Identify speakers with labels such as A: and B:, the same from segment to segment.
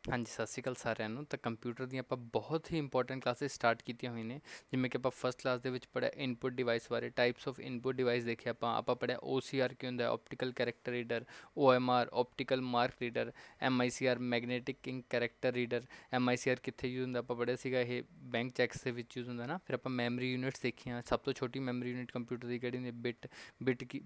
A: हाँ जी, सत श्री अकाल ਸਾਰਿਆਂ ਨੂੰ। ਤਾਂ ਕੰਪਿਊਟਰ ਦੀਆਂ ਆਪਾਂ ਬਹੁਤ ਹੀ ਇੰਪੋਰਟੈਂਟ ਕਲਾਸਿਸ ਸਟਾਰਟ ਕੀਤੀਆਂ ਹੋਈਆਂ ਨੇ। ਜਿਵੇਂ ਕਿ ਆਪਾਂ ਫਸਟ ਕਲਾਸ ਦੇ ਵਿੱਚ ਪੜ੍ਹਿਆ ਇਨਪੁਟ ਡਿਵਾਈਸ ਬਾਰੇ, ਟਾਈਪਸ ਆਫ ਇਨਪੁਟ ਡਿਵਾਈਸ ਦੇਖਿਆ ਆਪਾਂ ਪੜ੍ਹਿਆ OCR ਕੀ ਹੁੰਦਾ, optical character reader, OMR optical mark reader, MICR magnetic ink character reader. MICR ਕਿੱਥੇ ਯੂਜ਼ ਹੁੰਦਾ ਆਪਾਂ ਪੜ੍ਹਿਆ ਸੀਗਾ, ਇਹ ਬੈਂਕ ਚੈਕਸ ਦੇ ਵਿੱਚ ਯੂਜ਼ ਹੁੰਦਾ ਨਾ। ਫਿਰ ਆਪਾਂ ਮੈਮਰੀ ਯੂਨਿਟਸ ਦੇਖੀਆਂ। ਸਭ ਤੋਂ ਛੋਟੀ ਮੈਮਰੀ ਯੂਨਿਟ ਕੰਪਿਊਟਰ ਦੀ ਕਿਹੜੀ ਹੁੰਦੀ ਹੈ?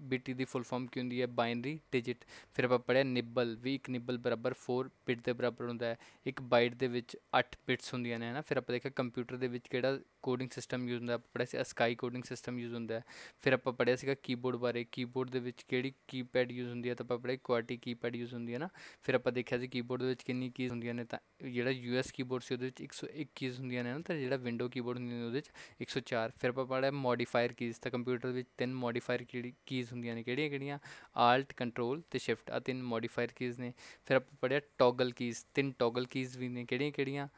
A: ਬਿਟ ਦੀ ਫੁੱਲ ਫਾਰਮ ਕੀ ਹੁੰਦੀ ਹੈ? Binary digit. ਫਿਰ ਆਪਾਂ ਪੜ੍ਹਿਆ ਨਿੱਬਲ ਵੀ, ਇੱਕ ਨਿੱਬਲ ਬਰਾਬਰ 4 ਬਿਟ ਦੇ ਬਰਾਬਰ ਹੁੰਦਾ ਹੈ। ਇੱਕ ਬਾਈਟ ਦੇ ਵਿੱਚ 8 ਬਿਟਸ ਹੁੰਦੀਆਂ ਨੇ ਹੈ ਨਾ। ਫਿਰ ਆਪਾਂ ਦੇਖਿਆ ਕੰਪਿਊਟਰ ਦੇ ਵਿੱਚ ਕਿਹੜਾ ਕੋਡਿੰਗ ਸਿਸਟਮ ਯੂਜ਼ ਹੁੰਦਾ, ਆਪਾਂ ਪੜ੍ਹਿਆ ਸੀ ਅਸਕਾਈ ਕੋਡਿੰਗ ਸਿਸਟਮ ਯੂਜ਼ ਹੁੰਦਾ ਹੈ। ਫਿਰ ਆਪਾਂ ਪੜ੍ਹਿਆ ਸੀਗਾ ਕੀਬੋਰਡ ਬਾਰੇ, ਕੀਬੋਰਡ ਦੇ ਵਿੱਚ ਕਿਹੜੀ ਕੀਪੈਡ ਯੂਜ਼ ਹੁੰਦੀ ਹੈ, ਤਾਂ ਆਪਾਂ ਪੜ੍ਹਿਆ ਕੁਆਰਟੀ ਕੀਪੈਡ ਯੂਜ਼ ਹੁੰਦੀ ਹੈ ਨਾ। ਫਿਰ ਆਪਾਂ ਦੇਖਿਆ ਸੀ ਕੀਬੋਰਡ ਦੇ ਵਿੱਚ ਕਿੰਨੀ ਕੀਜ਼ ਹੁੰਦੀਆਂ ਨੇ, ਤਾਂ ਜਿਹੜਾ US ਕੀਬੋਰਡ ਸੀ ਉਹਦੇ ਵਿੱਚ 101 ਕੀਜ਼ ਹੁੰਦੀਆਂ ਨੇ ਨਾ, ਤਾਂ ਜਿਹੜਾ ਵਿੰਡੋ ਕੀਬੋਰਡ ਹੁੰਦੀ ਨੇ ਉਹਦੇ ਵਿੱਚ 104। ਫਿਰ ਆਪਾਂ ਪੜ੍ਹਿਆ ਮੋਡੀਫਾਇਰ ਕੀਜ਼, ਤਾਂ ਕੰਪਿਊਟਰ ਵਿੱਚ 3 ਮੋਡੀਫਾਇਰ ਕੀਜ਼ ਹੁੰਦੀਆਂ ਨੇ, ਕਿਹੜੀਆਂ ਕਿਹੜੀਆਂ? ਆਲਟ, ਕੰਟਰੋਲ ਅਤੇ ਸ਼ਿਫਟ, ਆਹ 3 ਮੋਡੀਫਾਇਰ ਕੀਜ਼ ਨੇ। ਫਿਰ ਆਪਾਂ ਪੜ੍ਹਿਆ ਟੋਗਲ ਕੀਜ਼, 3 ਟੋਗਲ ਕੀਜ਼ ਵੀ ਨੇ, ਕਿਹੜੀਆਂ ਕਿਹੜੀਆਂ?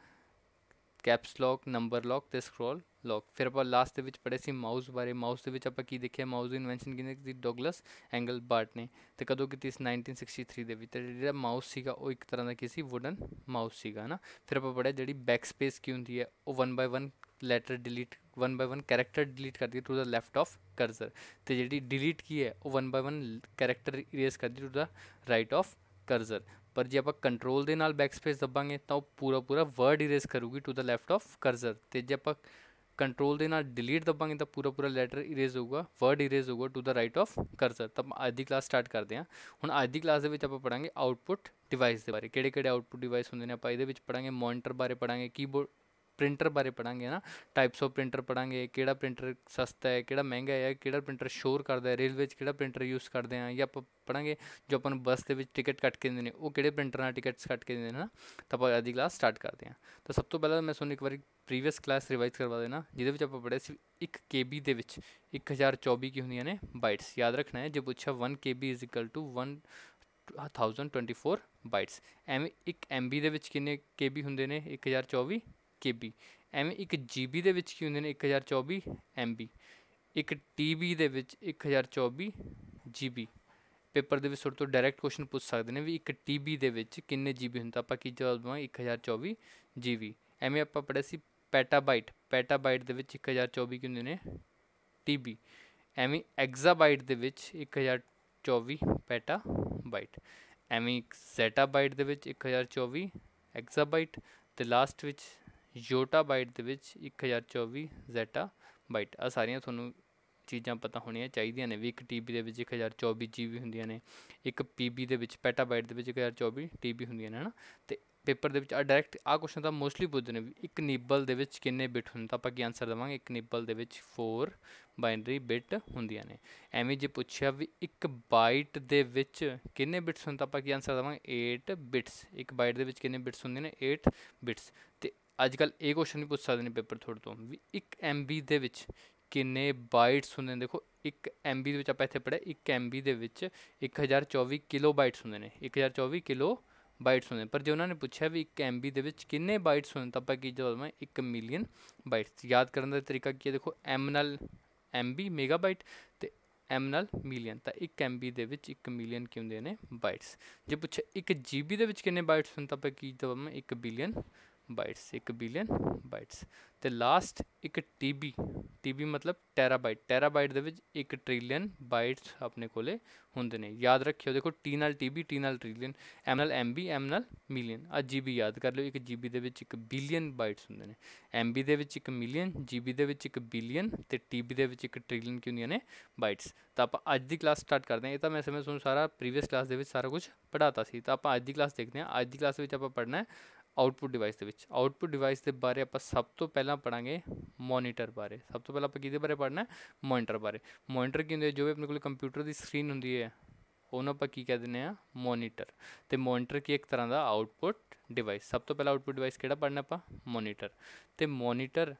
A: ਕੈਪਸ ਲੌਕ, ਨੰਬਰ ਲੌਕ ਅਤੇ ਸਕਰੋਲ ਲੌਕ। ਫਿਰ ਆਪਾਂ ਲਾਸਟ ਦੇ ਵਿੱਚ ਪੜ੍ਹੇ ਸੀ ਮਾਊਸ ਬਾਰੇ। ਮਾਊਸ ਦੇ ਵਿੱਚ ਆਪਾਂ ਕੀ ਦੇਖਿਆ? ਮਾਊਸ ਦੀ ਇਨਵੈਂਸ਼ਨ ਕਿਹਨੇ ਕੀਤੀ? ਡੌਗਲਸ ਐਂਗਲਬਰਟ ਨੇ। ਅਤੇ ਕਦੋਂ ਕੀਤੀ ਸੀ? 1963 ਦੇ ਵਿੱਚ। ਅਤੇ ਜਿਹੜਾ ਮਾਊਸ ਸੀਗਾ ਉਹ ਇੱਕ ਤਰ੍ਹਾਂ ਦਾ ਕੀ ਸੀ? ਵੁਡਨ ਮਾਊਸ ਸੀਗਾ ਹੈ ਨਾ। ਫਿਰ ਆਪਾਂ ਪੜ੍ਹਿਆ ਜਿਹੜੀ ਬੈਕ ਸਪੇਸ ਕੀ ਹੁੰਦੀ ਹੈ, ਉਹ 1 by 1 letter delete, 1 by 1 character delete ਕਰਦੀ ਹੈ to the left of cursor. ਅਤੇ ਜਿਹੜੀ ਡਿਲੀਟ ਕੀ ਹੈ, ਉਹ 1 ਬਾਏ 1 ਕੈਰੈਕਟਰ ਇਰੇਜ਼ ਕਰਦੀ to the right of cursor. ਪਰ ਜੇ ਆਪਾਂ ਕੰਟਰੋਲ ਦੇ ਨਾਲ ਬੈਕ ਸਪੇਸ ਦੱਬਾਂਗੇ ਤਾਂ ਉਹ ਪੂਰਾ ਵਰਡ ਇਰੇਜ਼ ਕਰੂਗੀ to the left of cursor. ਅਤੇ ਜੇ ਆਪਾਂ ਕੰਟਰੋਲ ਦੇ ਨਾਲ ਡਿਲੀਟ ਦੱਬਾਂਗੇ ਤਾਂ ਪੂਰਾ ਲੈਟਰ ਇਰੇਜ਼ ਹੋਊਗਾ, ਵਰਡ ਇਰੇਜ਼ ਹੋਊਗਾ ਟੂ ਦਾ ਰਾਈਟ ਆਫ ਕਰਜ਼ਰ। ਤਾਂ ਆਪਾਂ ਅੱਜ ਦੀ ਕਲਾਸ ਸਟਾਰਟ ਕਰਦੇ ਹਾਂ। ਹੁਣ ਅੱਜ ਦੀ ਕਲਾਸ ਦੇ ਵਿੱਚ ਆਪਾਂ ਪੜ੍ਹਾਂਗੇ ਆਊਟਪੁੱਟ ਡਿਵਾਈਸ ਦੇ ਬਾਰੇ। ਕਿਹੜੇ ਕਿਹੜੇ ਆਊਟਪੁੱਟ ਡਿਵਾਈਸ ਹੁੰਦੇ ਨੇ ਆਪਾਂ ਇਹਦੇ ਵਿੱਚ ਪੜ੍ਹਾਂਗੇ। ਮੋਨੀਟਰ ਬਾਰੇ ਪੜ੍ਹਾਂਗੇ, ਕੀਬੋਰਡ ਪ੍ਰਿੰਟਰ ਬਾਰੇ ਪੜ੍ਹਾਂਗੇ ਨਾ, ਟਾਈਪਸ ਆਫ ਪ੍ਰਿੰਟਰ ਪੜ੍ਹਾਂਗੇ, ਕਿਹੜਾ ਪ੍ਰਿੰਟਰ ਸਸਤਾ ਹੈ, ਕਿਹੜਾ ਮਹਿੰਗਾ ਹੈ, ਕਿਹੜਾ ਪ੍ਰਿੰਟਰ ਸ਼ੋਰ ਕਰਦਾ ਹੈ, ਰੇਲਵੇ 'ਚ ਕਿਹੜਾ ਪ੍ਰਿੰਟਰ ਯੂਜ਼ ਕਰਦੇ ਹਾਂ, ਜਾਂ ਆਪਾਂ ਪੜ੍ਹਾਂਗੇ ਜੋ ਆਪਾਂ ਨੂੰ ਬੱਸ ਦੇ ਵਿੱਚ ਟਿਕਟ ਕੱਟ ਕੇ ਦਿੰਦੇ ਨੇ ਉਹ ਕਿਹੜੇ ਪ੍ਰਿੰਟਰ ਨਾਲ ਟਿਕਟਸ ਕੱਟ ਕੇ ਦਿੰਦੇ ਨੇ ਨਾ। ਤਾਂ ਆਪਾਂ ਅੱਜ ਦੀ ਕਲਾਸ ਸਟਾਰਟ ਕਰਦੇ ਹਾਂ। ਤਾਂ ਸਭ ਤੋਂ ਪਹਿਲਾਂ ਮੈਂ ਤੁਹਾਨੂੰ ਇੱਕ ਵਾਰੀ ਪ੍ਰੀਵੀਅਸ ਕਲਾਸ ਰਿਵਾਈਜ਼ ਕਰਵਾ ਦੇਣਾ, ਜਿਹਦੇ ਵਿੱਚ ਆਪਾਂ ਪੜ੍ਹਿਆ ਸੀ 1 KB ਦੇ ਵਿੱਚ 1024 ਕੀ ਹੁੰਦੀਆਂ ਨੇ? ਬਾਈਟਸ। ਯਾਦ ਰੱਖਣਾ ਹੈ, ਜੇ ਪੁੱਛਿਆ 1 KB is equal to 1024 bytes. ਐਵੇਂ 1 MB ਦੇ ਵਿੱਚ ਕਿੰਨੇ KB ਹੁੰਦੇ ਨੇ? 1024 KB। ਐਵੇਂ 1 GB ਦੇ ਵਿੱਚ ਕੀ ਹੁੰਦੇ ਨੇ? 1024 MB। 1 TB ਦੇ ਵਿੱਚ 1024 GB। ਪੇਪਰ ਦੇ ਵਿੱਚ ਤੁਹਾਡੇ ਤੋਂ ਡਾਇਰੈਕਟ ਕੁਐਸਚਨ ਪੁੱਛ ਸਕਦੇ ਨੇ ਵੀ 1 TB ਦੇ ਵਿੱਚ ਕਿੰਨੇ GB ਹੁੰਦਾ, ਆਪਾਂ ਕੀ ਜਵਾਬ ਦੇਵਾਂਗੇ? 1024 GB। ਐਵੇਂ ਆਪਾਂ ਪੜ੍ਹਿਆ ਸੀ ਪੈਟਾਬਾਈਟ, ਪੈਟਾਬਾਈਟ ਦੇ ਵਿੱਚ 1024 ਕੀ ਹੁੰਦੇ ਨੇ? TB। ਐਵੇਂ ਐਗਜ਼ਾਬਾਈਟ ਦੇ ਵਿੱਚ 1024 ਪੈਟਾਬਾਈਟ। ਐਵੇਂ ਜ਼ੈਟਾਬਾਈਟ ਦੇ ਵਿੱਚ 1024 ਐਗਜ਼ਾਬਾਈਟ। ਅਤੇ ਲਾਸਟ ਵਿੱਚ ਯੋਟਾਬਾਈਟ ਦੇ ਵਿੱਚ 1024 ਜ਼ੈਟਾਬਾਈਟ। ਆਹ ਸਾਰੀਆਂ ਤੁਹਾਨੂੰ ਚੀਜ਼ਾਂ ਪਤਾ ਹੋਣੀਆਂ ਚਾਹੀਦੀਆਂ ਨੇ ਵੀ 1 TB ਦੇ ਵਿੱਚ 1024 GB ਹੁੰਦੀਆਂ ਨੇ, 1 PB ਦੇ ਵਿੱਚ ਪੈਟਾਬਾਈਟ ਦੇ ਵਿੱਚ 1024 TB ਹੁੰਦੀਆਂ ਨੇ ਹੈ ਨਾ। ਅਤੇ ਪੇਪਰ ਦੇ ਵਿੱਚ ਡਾਇਰੈਕਟ ਆਹ ਕੁਐਸਚਨ ਤਾਂ ਮੋਸਟਲੀ ਪੁੱਛਦੇ ਨੇ ਵੀ 1 ਨਿੱਬਲ ਦੇ ਵਿੱਚ ਕਿੰਨੇ ਬਿਟ ਹੁੰਦੇ, ਤਾਂ ਆਪਾਂ ਕੀ ਆਨਸਰ ਦੇਵਾਂਗੇ? 1 ਨਿੱਬਲ ਦੇ ਵਿੱਚ 4 ਬਾਈਨਰੀ ਬਿਟ ਹੁੰਦੀਆਂ ਨੇ। ਐਵੇਂ ਜੇ ਪੁੱਛਿਆ ਵੀ 1 ਬਾਈਟ ਦੇ ਵਿੱਚ ਕਿੰਨੇ ਬਿਟਸ ਹੁੰਦੇ, ਤਾਂ ਆਪਾਂ ਕੀ ਆਨਸਰ ਦੇਵਾਂਗੇ? 8 ਬਿਟਸ। 1 ਬਾਈਟ ਦੇ ਵਿੱਚ ਕਿੰਨੇ ਬਿਟਸ ਹੁੰਦੇ ਨੇ? 8 ਬਿਟਸ। ਅਤੇ ਅੱਜ ਕੱਲ੍ਹ ਇਹ ਕੁਐਸਚਨ ਵੀ ਪੁੱਛ ਸਕਦੇ ਨੇ ਪੇਪਰ ਤੁਹਾਡੇ ਤੋਂ ਵੀ 1 MB ਦੇ ਵਿੱਚ ਕਿੰਨੇ ਬਾਈਟਸ ਹੁੰਦੇ ਨੇ। ਦੇਖੋ 1 MB ਦੇ ਵਿੱਚ ਆਪਾਂ ਇੱਥੇ ਪੜ੍ਹਿਆ 1 MB ਦੇ ਵਿੱਚ 1024 ਕਿਲੋ ਬਾਈਟਸ ਹੁੰਦੇ ਨੇ, 1024 ਕਿਲੋ ਬਾਈਟਸ ਹੁੰਦੇ ਨੇ। ਪਰ ਜੇ ਉਹਨਾਂ ਨੇ ਪੁੱਛਿਆ ਵੀ 1 MB ਦੇ ਵਿੱਚ ਕਿੰਨੇ ਬਾਈਟਸ ਹੁੰਦੇ ਤਾਂ ਆਪਾਂ ਕੀ ਜਵਾਬ ਦੇਵਾਂਗੇ? 1 ਮਿਲੀਅਨ ਬਾਈਟਸ। ਯਾਦ ਕਰਨ ਦਾ ਤਰੀਕਾ ਕੀ ਹੈ? ਦੇਖੋ M ਨਾਲ MB ਮੈਗਾਬਾਈਟ ਅਤੇ M ਨਾਲ ਮਿਲੀਅਨ, ਤਾਂ 1 MB ਦੇ ਵਿੱਚ 1 ਮਿਲੀਅਨ ਕੀ ਹੁੰਦੇ ਨੇ? ਬਾਈਟਸ। ਜੇ ਪੁੱਛਿਆ 1 GB ਦੇ ਵਿੱਚ ਕਿੰਨੇ ਬਾਈਟਸ ਹੁੰਦੇ ਤਾਂ ਆਪਾਂ ਕੀ ਜਵਾਬ ਦੇਵਾਂਗੇ? 1 ਬਿਲੀਅਨ ਬਾਈਟਸ, 1 ਬਿਲੀਅਨ ਬਾਈਟਸ। ਅਤੇ ਲਾਸਟ 1 TB ਮਤਲਬ ਟੈਰਾਬਾਈਟ। ਟੈਰਾਬਾਈਟ ਦੇ ਵਿੱਚ 1 ਟ੍ਰਿਲੀਅਨ ਬਾਈਟਸ ਆਪਣੇ ਕੋਲ ਹੁੰਦੇ ਨੇ। ਯਾਦ ਰੱਖਿਓ, ਦੇਖੋ T ਨਾਲ TB, T ਨਾਲ ਟ੍ਰਿਲੀਅਨ, M ਨਾਲ MB, M ਨਾਲ ਮਿਲੀਅਨ। ਆਹ GB ਯਾਦ ਕਰ ਲਿਓ, 1 GB ਦੇ ਵਿੱਚ 1 ਬਿਲੀਅਨ ਬਾਈਟਸ ਹੁੰਦੇ ਨੇ। MB ਦੇ ਵਿੱਚ 1 ਮਿਲੀਅਨ, GB ਦੇ ਵਿੱਚ 1 ਬਿਲੀਅਨ ਅਤੇ TB ਦੇ ਵਿੱਚ 1 ਟ੍ਰਿਲੀਅਨ ਕੀ ਹੁੰਦੀਆਂ ਨੇ? ਬਾਈਟਸ। ਤਾਂ ਆਪਾਂ ਅੱਜ ਦੀ ਕਲਾਸ ਸਟਾਰਟ ਕਰਦੇ ਹਾਂ। ਇਹ ਤਾਂ ਮੈਂ ਸਮਝ ਤੁਹਾਨੂੰ ਸਾਰਾ ਪ੍ਰੀਵੀਅਸ ਕਲਾਸ ਦੇ ਵਿੱਚ ਸਾਰਾ ਕੁਝ ਪੜ੍ਹਾਤਾ ਸੀ। ਤਾਂ ਆਪਾਂ ਅੱਜ ਦੀ ਕਲਾਸ ਦੇਖਦੇ ਹਾਂ। ਅੱਜ ਦੀ ਕਲਾਸ ਵਿੱਚ ਆਪਾਂ ਪੜ੍ਹਨਾ ਹੈ ਆਊਟਪੁੱਟ ਡਿਵਾਈਸ ਦੇ ਵਿੱਚ। ਆਊਟਪੁੱਟ ਡਿਵਾਈਸ ਦੇ ਬਾਰੇ ਆਪਾਂ ਸਭ ਤੋਂ ਪਹਿਲਾਂ ਪੜ੍ਹਾਂਗੇ ਮੋਨੀਟਰ ਬਾਰੇ। ਸਭ ਤੋਂ ਪਹਿਲਾਂ ਆਪਾਂ ਕਿਹਦੇ ਬਾਰੇ ਪੜ੍ਹਨਾ? ਮੋਨੀਟਰ ਬਾਰੇ। ਮੋਨੀਟਰ ਕੀ ਹੁੰਦੇ? ਜੋ ਵੀ ਆਪਣੇ ਕੋਲ ਕੰਪਿਊਟਰ ਦੀ ਸਕਰੀਨ ਹੁੰਦੀ ਹੈ ਉਹਨੂੰ ਆਪਾਂ ਕੀ ਕਹਿ ਦਿੰਦੇ ਹਾਂ? ਮੋਨੀਟਰ। ਅਤੇ ਮੋਨੀਟਰ ਕੀ ਇੱਕ ਤਰ੍ਹਾਂ ਦਾ ਆਊਟਪੁੱਟ ਡਿਵਾਈਸ। ਸਭ ਤੋਂ ਪਹਿਲਾਂ ਆਊਟਪੁੱਟ ਡਿਵਾਈਸ ਕਿਹੜਾ ਪੜ੍ਹਨਾ ਆਪਾਂ? ਮੋਨੀਟਰ। ਅਤੇ ਮੋਨੀਟਰ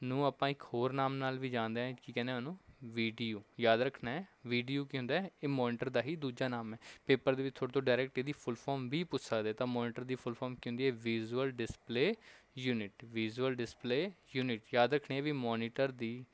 A: ਨੂੰ ਆਪਾਂ ਇੱਕ ਹੋਰ ਨਾਮ ਨਾਲ ਵੀ ਜਾਣਦੇ ਹਾਂ, ਕੀ ਕਹਿੰਦੇ ਉਹਨੂੰ? VDU। ਯਾਦ ਰੱਖਣਾ ਹੈ VDU ਕੀ ਹੁੰਦਾ ਹੈ? ਇਹ ਮੋਨੀਟਰ ਦਾ ਹੀ ਦੂਜਾ ਨਾਮ ਹੈ। ਪੇਪਰ ਦੇ ਵਿੱਚ ਤੁਹਾਡੇ ਤੋਂ ਡਾਇਰੈਕਟ ਇਹਦੀ ਫੁੱਲ ਫਾਰਮ ਵੀ ਪੁੱਛ ਸਕਦੇ। ਤਾਂ ਮੋਨੀਟਰ ਦੀ ਫੁੱਲ ਫਾਰਮ ਕੀ ਹੁੰਦੀ ਹੈ? Visual display unit. Visual display unit. ਯਾਦ ਰੱਖਣੀ ਹੈ ਵੀ ਮੋਨੀਟਰ ਦੀ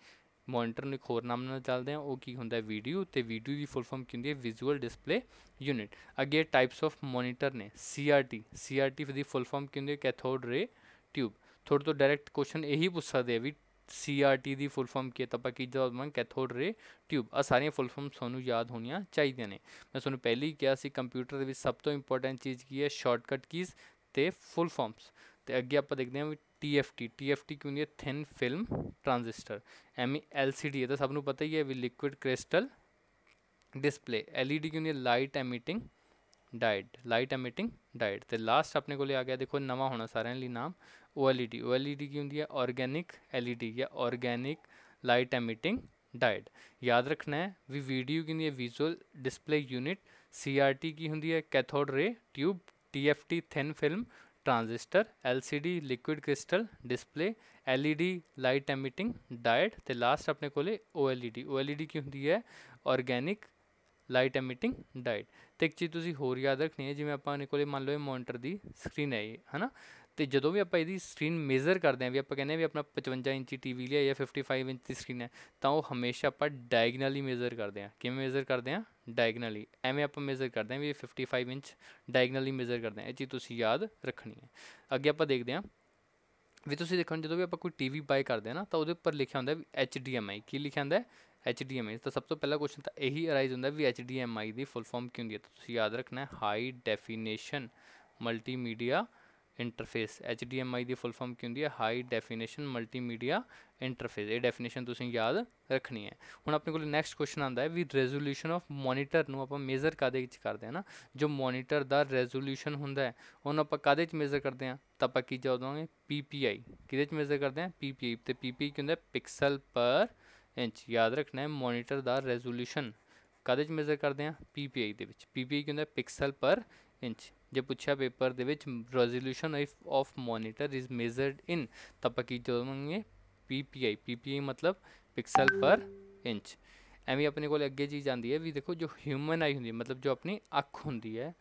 A: ਮੋਨੀਟਰ ਨੂੰ ਇੱਕ ਹੋਰ ਨਾਮ ਨਾਲ ਚੱਲਦੇ ਹਾਂ, ਉਹ ਕੀ ਹੁੰਦਾ ਵੀਡੀਓ, ਤੇ ਵੀਡੀਓ ਦੀ ਫੁੱਲ ਫਾਰਮ ਕੀ ਹੁੰਦੀ ਹੈ ਵਿਜ਼ੂਅਲ ਡਿਸਪਲੇ ਯੂਨਿਟ। ਅੱਗੇ ਟਾਈਪਸ ਆਫ ਮੋਨੀਟਰ ਨੇ, ਸੀਆਰਟੀ ਦੀ ਫੁੱਲ ਫਾਰਮ ਕੀ ਹੁੰਦੀ ਹੈ ਕੈਥੋਡ ਰੇ ਟਿਊਬ। ਤੁਹਾਡੇ ਤੋਂ ਡਾਇਰੈਕਟ ਕੁਐਸਚਨ ਇਹੀ ਪੁੱਛ ਸਕਦੇ ਆ ਵੀ ਸੀਆਰਟੀ ਦੀ ਫੁੱਲ ਫਾਰਮ ਕੀ ਹੈ, ਤਾਂ ਆਪਾਂ ਕੀ ਜਵਾਬ ਦੇਵਾਂਗੇ ਕੈਥੋਡ ਰੇ ਟਿਊਬ। ਆ ਸਾਰੀਆਂ ਫੁੱਲ ਫਾਰਮ ਤੁਹਾਨੂੰ ਯਾਦ ਹੋਣੀਆਂ ਚਾਹੀਦੀਆਂ ਨੇ। ਮੈਂ ਤੁਹਾਨੂੰ ਪਹਿਲਾਂ ਹੀ ਕਿਹਾ ਸੀ ਕੰਪਿਊਟਰ ਦੇ ਵਿੱਚ ਸਭ ਤੋਂ ਇੰਪੋਰਟੈਂਟ ਚੀਜ਼ ਕੀ ਹੈ ਸ਼ਾਰਟਕਟ ਕੀਜ਼ ਤੇ ਫੁੱਲ ਫਾਰਮਸ। ਤੇ ਅੱਗੇ ਆਪਾਂ ਦੇਖਦੇ ਹਾਂ ਵੀ TFT ਕੀ ਹੁੰਦੀ ਹੈ ਥਿਨ ਫਿਲਮ ਟਰਾਂਜ਼ਿਸਟਰ। ਐਵੇਂ LCD ਇਹ ਤਾਂ ਸਭ ਨੂੰ ਪਤਾ ਹੀ ਹੈ ਵੀ ਲਿਕੁਇਡ ਕ੍ਰਿਸਟਲ ਡਿਸਪਲੇ। LED ਕੀ ਹੁੰਦੀ ਹੈ ਲਾਈਟ ਐਮਿਟਿੰਗ ਡਾਇਡ। ਤੇ ਲਾਸਟ ਆਪਣੇ ਕੋਲ ਆ ਗਿਆ, ਦੇਖੋ ਨਵਾਂ ਹੋਣਾ ਸਾਰਿਆਂ ਲਈ ਨਾਮ, OLED ਕੀ ਹੁੰਦੀ ਹੈ ਆਰਗੈਨਿਕ LED ਜਾਂ ਆਰਗੈਨਿਕ ਲਾਈਟ ਐਮਿਟਿੰਗ ਡਾਇਡ। ਯਾਦ ਰੱਖਣਾ ਹੈ ਵੀ ਵੀਡੀਓ ਕੀ ਹੁੰਦੀ ਹੈ ਵਿਜ਼ੂਅਲ ਡਿਸਪਲੇ ਯੂਨਿਟ, CRT ਕੀ ਹੁੰਦੀ ਹੈ cathode ray tube, TFT thin film transistor, LCD liquid crystal display, LED light emitting diode, ਤੇ ਲਾਸਟ ਆਪਣੇ ਕੋਲੇ OLED ਕੀ ਹੁੰਦੀ ਹੈ ਆਰਗੈਨਿਕ ਲਾਈਟ ਐਮਿਟਿੰਗ ਡਾਇਡ। ਤੇ ਇੱਕ ਚੀਜ਼ ਤੁਸੀਂ ਹੋਰ ਯਾਦ ਰੱਖਣੀ ਹੈ, ਜਿਵੇਂ ਆਪਾਂ ਨੇ ਕੋਲੇ ਮੰਨ ਲਓ ਇਹ ਮੋਨੀਟਰ ਦੀ ਸਕਰੀਨ ਹੈ ਇਹ, ਹੈ ਨਾ, ਤੇ ਜਦੋਂ ਵੀ ਆਪਾਂ ਇਹਦੀ ਸਕਰੀਨ ਮੇਜ਼ਰ ਕਰਦੇ ਹਾਂ ਵੀ ਆਪਾਂ ਕਹਿੰਦੇ ਹਾਂ ਵੀ ਆਪਣਾ 55 ਇੰਚੀ TV ਲਿਆ ਜਾਂ 55 ਇੰਚ ਦੀ ਸਕਰੀਨ ਹੈ, ਤਾਂ ਉਹ ਹਮੇਸ਼ਾ ਆਪਾਂ ਡਾਇਗਨਲੀ ਮੇਜ਼ਰ ਕਰਦੇ ਹਾਂ। ਕਿਵੇਂ ਮੇਜ਼ਰ ਕਰਦੇ ਹਾਂ ਡਾਇਗਨਲੀ, ਐਵੇਂ ਆਪਾਂ ਮੇਜ਼ਰ ਕਰਦੇ ਹਾਂ ਵੀ 55 ਇੰਚ ਡਾਇਗਨਲੀ ਮੇਜ਼ਰ ਕਰਦੇ ਹਾਂ। ਇਹ ਚੀਜ਼ ਤੁਸੀਂ ਯਾਦ ਰੱਖਣੀ ਹੈ। ਅੱਗੇ ਆਪਾਂ ਦੇਖਦੇ ਹਾਂ ਵੀ ਤੁਸੀਂ ਦੇਖੋ ਜਦੋਂ ਵੀ ਆਪਾਂ ਕੋਈ TV ਬਾਏ ਕਰਦੇ ਹਾਂ ਨਾ, ਤਾਂ ਉਹਦੇ ਉੱਪਰ ਲਿਖਿਆ ਹੁੰਦਾ ਵੀ HDMI। ਕੀ ਲਿਖਿਆ ਹੁੰਦਾ HDMI। ਤਾਂ ਸਭ ਤੋਂ ਪਹਿਲਾ ਕੁਐਸਚਨ ਤਾਂ ਇਹੀ ਅਰਾਈਜ਼ ਹੁੰਦਾ ਵੀ HDMI ਦੀ ਫੁੱਲ ਫਾਰਮ ਕੀ ਹੁੰਦੀ ਹੈ। ਤਾਂ ਤੁਸੀਂ ਯਾਦ ਰੱਖਣਾ ਹੈ high definition multimedia interface. HDMI ਦੀ ਫੁੱਲ ਫਾਰਮ ਕੀ ਹੁੰਦੀ ਹੈ ਹਾਈ ਡੈਫੀਨੇਸ਼ਨ ਮਲਟੀਮੀਡੀਆ ਇੰਟਰਫੇਸ। ਇਹ ਡੈਫੀਨੇਸ਼ਨ ਤੁਸੀਂ ਯਾਦ ਰੱਖਣੀ ਹੈ। ਹੁਣ ਆਪਣੇ ਕੋਲ ਨੈਕਸਟ ਕੁਐਸਚਨ ਆਉਂਦਾ ਹੈ ਵੀ ਰੈਜ਼ੋਲੂਸ਼ਨ ਆਫ ਮੋਨੀਟਰ ਨੂੰ ਆਪਾਂ ਮੇਜ਼ਰ ਕਾਹਦੇ ਵਿੱਚ ਕਰਦੇ ਹਾਂ ਨਾ, ਜੋ ਮੋਨੀਟਰ ਦਾ ਰੈਜ਼ੋਲੂਸ਼ਨ ਹੁੰਦਾ ਹੈ ਉਹਨੂੰ ਆਪਾਂ ਕਾਹਦੇ 'ਚ ਮੇਜ਼ਰ ਕਰਦੇ ਹਾਂ, ਤਾਂ ਆਪਾਂ ਕੀ ਜਵਾਬ ਦੇਵਾਂਗੇ PPI। ਕਿਹਦੇ 'ਚ ਮੇਜ਼ਰ ਕਰਦੇ ਹਾਂ PPI। ਤੇ PPI ਕੀ ਹੁੰਦਾ ਪਿਕਸਲ ਪਰ ਇੰਚ। ਯਾਦ ਰੱਖਣਾ ਹੈ ਮੋਨੀਟਰ ਦਾ ਰੈਜ਼ੋਲੂਸ਼ਨ ਕਾਹਦੇ 'ਚ ਮੇਜ਼ਰ ਕਰਦੇ ਹਾਂ PPI ਦੇ ਵਿੱਚ। PPI ਕੀ ਹੁੰਦਾ ਪਿਕਸਲ ਪਰ ਇੰਚ। ਜੇ ਪੁੱਛਿਆ ਪੇਪਰ ਦੇ ਵਿੱਚ ਰੈਜ਼ੋਲੂਸ਼ਨ ਆਫ ਮੋਨੀਟਰ ਇਜ਼ ਮੇਜ਼ਰਡ ਇਨ, ਤਾਂ ਆਪਾਂ ਕੀ ਦੇਵਾਂਗੇ PPI ਮਤਲਬ ਪਿਕਸਲ ਪਰ ਇੰਚ। ਐਵੇਂ ਆਪਣੇ ਕੋਲ ਅੱਗੇ ਚੀਜ਼ ਆਉਂਦੀ ਹੈ ਵੀ ਦੇਖੋ ਜੋ ਹਿਊਮਨ ਆਈ ਹੁੰਦੀ ਹੈ ਮਤਲਬ ਜੋ ਆਪਣੀ ਅੱਖ ਹੁੰਦੀ ਹੈ,